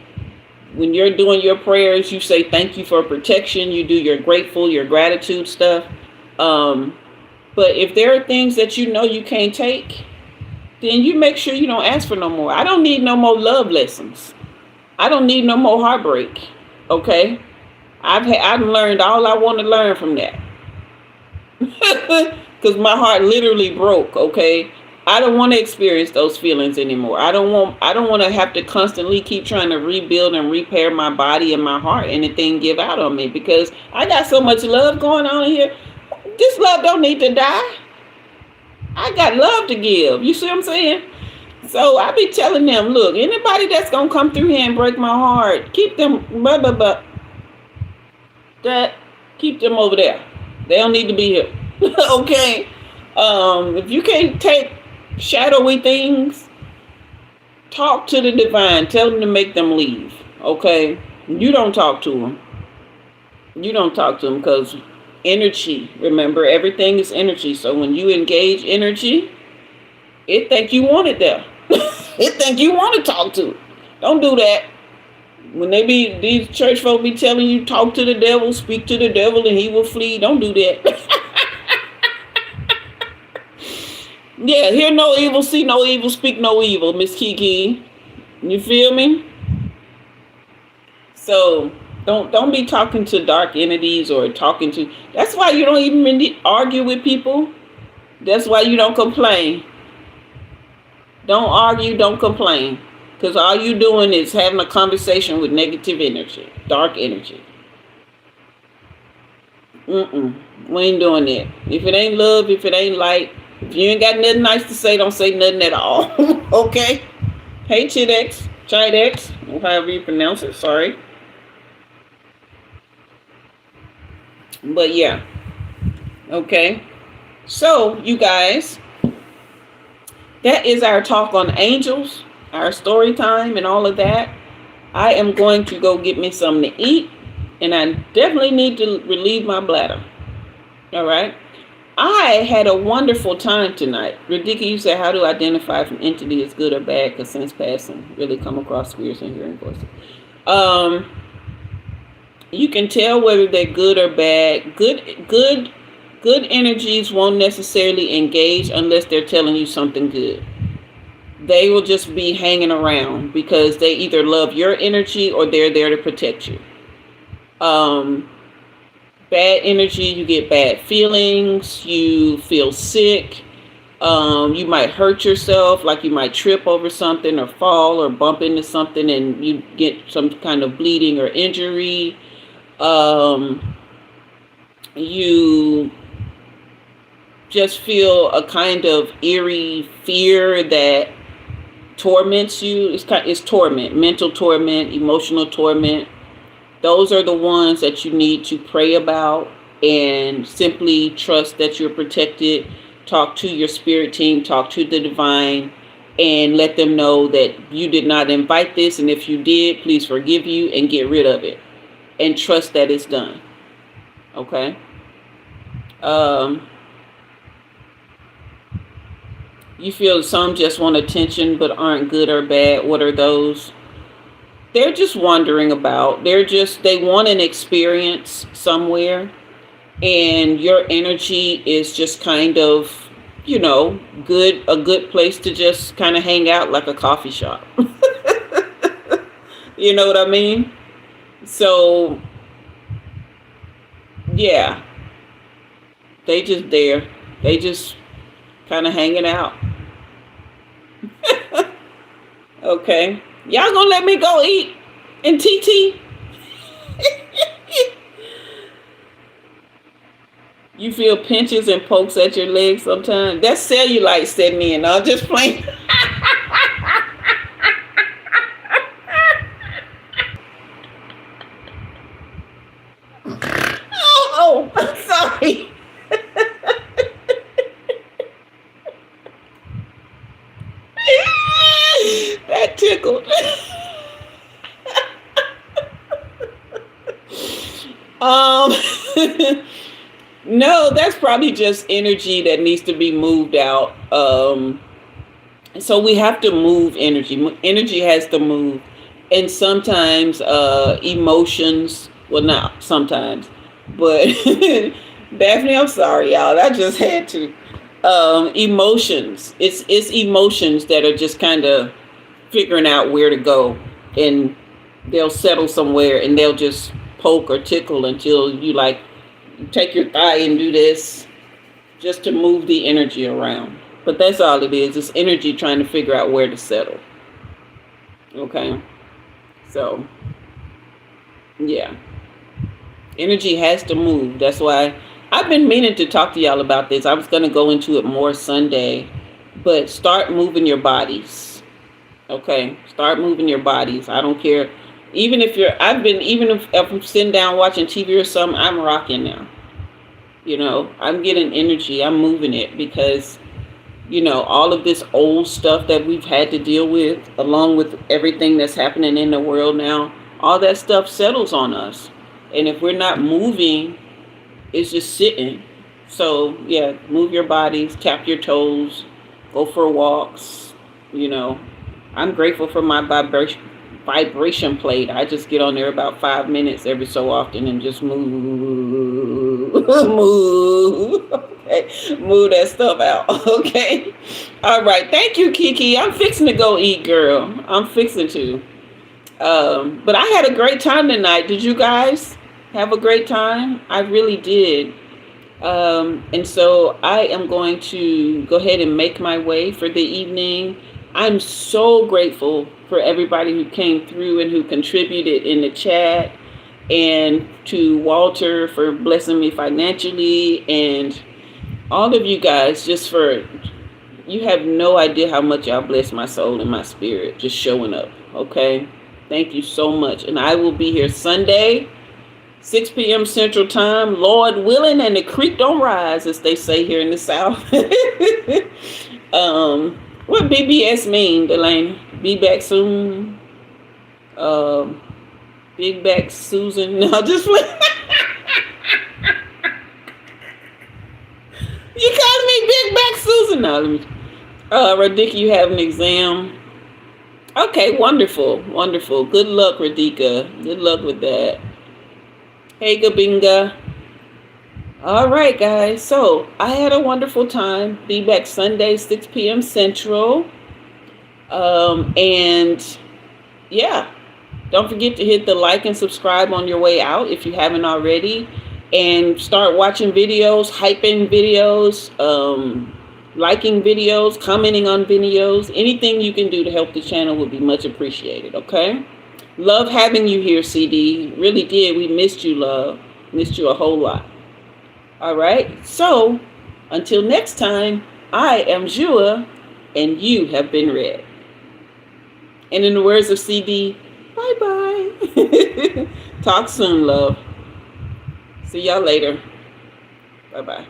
When you're doing your prayers, you say thank you for protection. You do your grateful, your gratitude stuff. But if there are things that you know you can't take, then you make sure you don't ask for no more. I don't need no more love lessons. I don't need no more heartbreak. Okay? I've learned all I want to learn from that. Because my heart literally broke. Okay? I don't want to experience those feelings anymore. I don't want to have to constantly keep trying to rebuild and repair my body and my heart, and the thing give out on me, because I got so much love going on here. This love don't need to die. I got love to give. You see what I'm saying? So I be telling them, look, anybody that's gonna come through here and break my heart, keep them keep them over there. They don't need to be here. Okay. If you can't take shadowy things, talk to the divine. Tell them to make them leave. Okay. You don't talk to them. You don't talk to them, because energy, remember, everything is energy. So when you engage energy, it think you want it there. It think you want to talk to it. Don't do that. When these church folk be telling you talk to the devil, speak to the devil, and he will flee, don't do that. Yeah, hear no evil, see no evil, speak no evil, Miss Kiki. You feel me? So don't be talking to dark entities or talking to. That's why you don't even argue with people. That's why you don't complain. Don't argue, don't complain. Because all you doing is having a conversation with negative energy, dark energy. We ain't doing that. If it ain't love, if it ain't light, if you ain't got nothing nice to say, don't say nothing at all. Okay? Hey, Chidex, however you pronounce it, sorry. But yeah. Okay. So, you guys, that is our talk on angels, our story time, and all of that. I am going to go get me something to eat, and I definitely need to relieve my bladder. All right. I had a wonderful time tonight. Radhika, you said, how to identify if an entity is good or bad? Because since passing, really come across spirits and hearing voices. You can tell whether they're good or bad. Good energies won't necessarily engage unless they're telling you something good. They will just be hanging around because they either love your energy or they're there to protect you. Bad energy, you get bad feelings, you feel sick, you might hurt yourself, like you might trip over something or fall or bump into something and you get some kind of bleeding or injury. You just feel a kind of eerie fear that torments you. It's torment, mental torment, emotional torment. Those are the ones that you need to pray about and simply trust that you're protected. Talk to your spirit team, talk to the divine, and let them know that you did not invite this. And if you did, please forgive you and get rid of it. And trust that it's done. Okay? You feel some just want attention but aren't good or bad. What are those? They're just wandering about. They want an experience somewhere. And your energy is just kind of, a good place to just kind of hang out, like a coffee shop. You know what I mean? So, yeah. They just there. They just kind of hanging out. Okay. Y'all gonna let me go eat in TT? You feel pinches and pokes at your legs sometimes. That's cellulite setting in. I'm just playing. Oh, sorry. That tickled. No, that's probably just energy that needs to be moved out. So we have to move energy. Energy has to move. And sometimes emotions, well, not sometimes, but Daphne, I'm sorry, y'all. I just had to. Emotions. It's emotions that are just kind of figuring out where to go, and they'll settle somewhere, and they'll just poke or tickle until you like take your thigh and do this just to move the energy around. But that's all it is. It's energy trying to figure out where to settle. Okay. So, yeah. Energy has to move. That's why I've been meaning to talk to y'all about this. I was going to go into it more Sunday, but start moving your bodies. Okay. Start moving your bodies. I don't care. Even if I'm sitting down watching TV or something, I'm rocking now. You know, I'm getting energy. I'm moving it because, you know, all of this old stuff that we've had to deal with, along with everything that's happening in the world now, all that stuff settles on us. And if we're not moving, it's just sitting. So, yeah, move your bodies, tap your toes, go for walks. You know, I'm grateful for my vibration plate. I just get on there about 5 minutes every so often and just move. Okay. Move that stuff out. Okay. All right. Thank you, Kiki. I'm fixing to go eat, girl. I'm fixing to. But I had a great time tonight. Did you guys have a great time? I really did. And so I am going to go ahead and make my way for the evening. I'm so grateful for everybody who came through and who contributed in the chat, and to Walter for blessing me financially, and all of you guys just for, you have no idea how much y'all bless my soul and my spirit just showing up. Okay. Thank you so much. And I will be here Sunday, 6 p.m. Central Time, Lord willing, and the creek don't rise, as they say here in the South. What BBS mean, Delaney? Be back soon. Big back Susan. No, just you calling me Big Back Susan? No, let me. Radhika, you have an exam. Okay, wonderful, wonderful. Good luck, Radhika. Good luck with that. Hey, Gabinga. All right, guys. So I had a wonderful time. Be back Sunday, 6 p.m. Central. And yeah, don't forget to hit the like and subscribe on your way out if you haven't already. And start watching videos, hyping videos, liking videos, commenting on videos. Anything you can do to help the channel would be much appreciated, okay? Love having you here, CD. Really did. We missed you, love. Missed you a whole lot. All right. So, until next time, I am Jua, and you have been read. And in the words of CD, bye-bye. Talk soon, love. See y'all later. Bye-bye.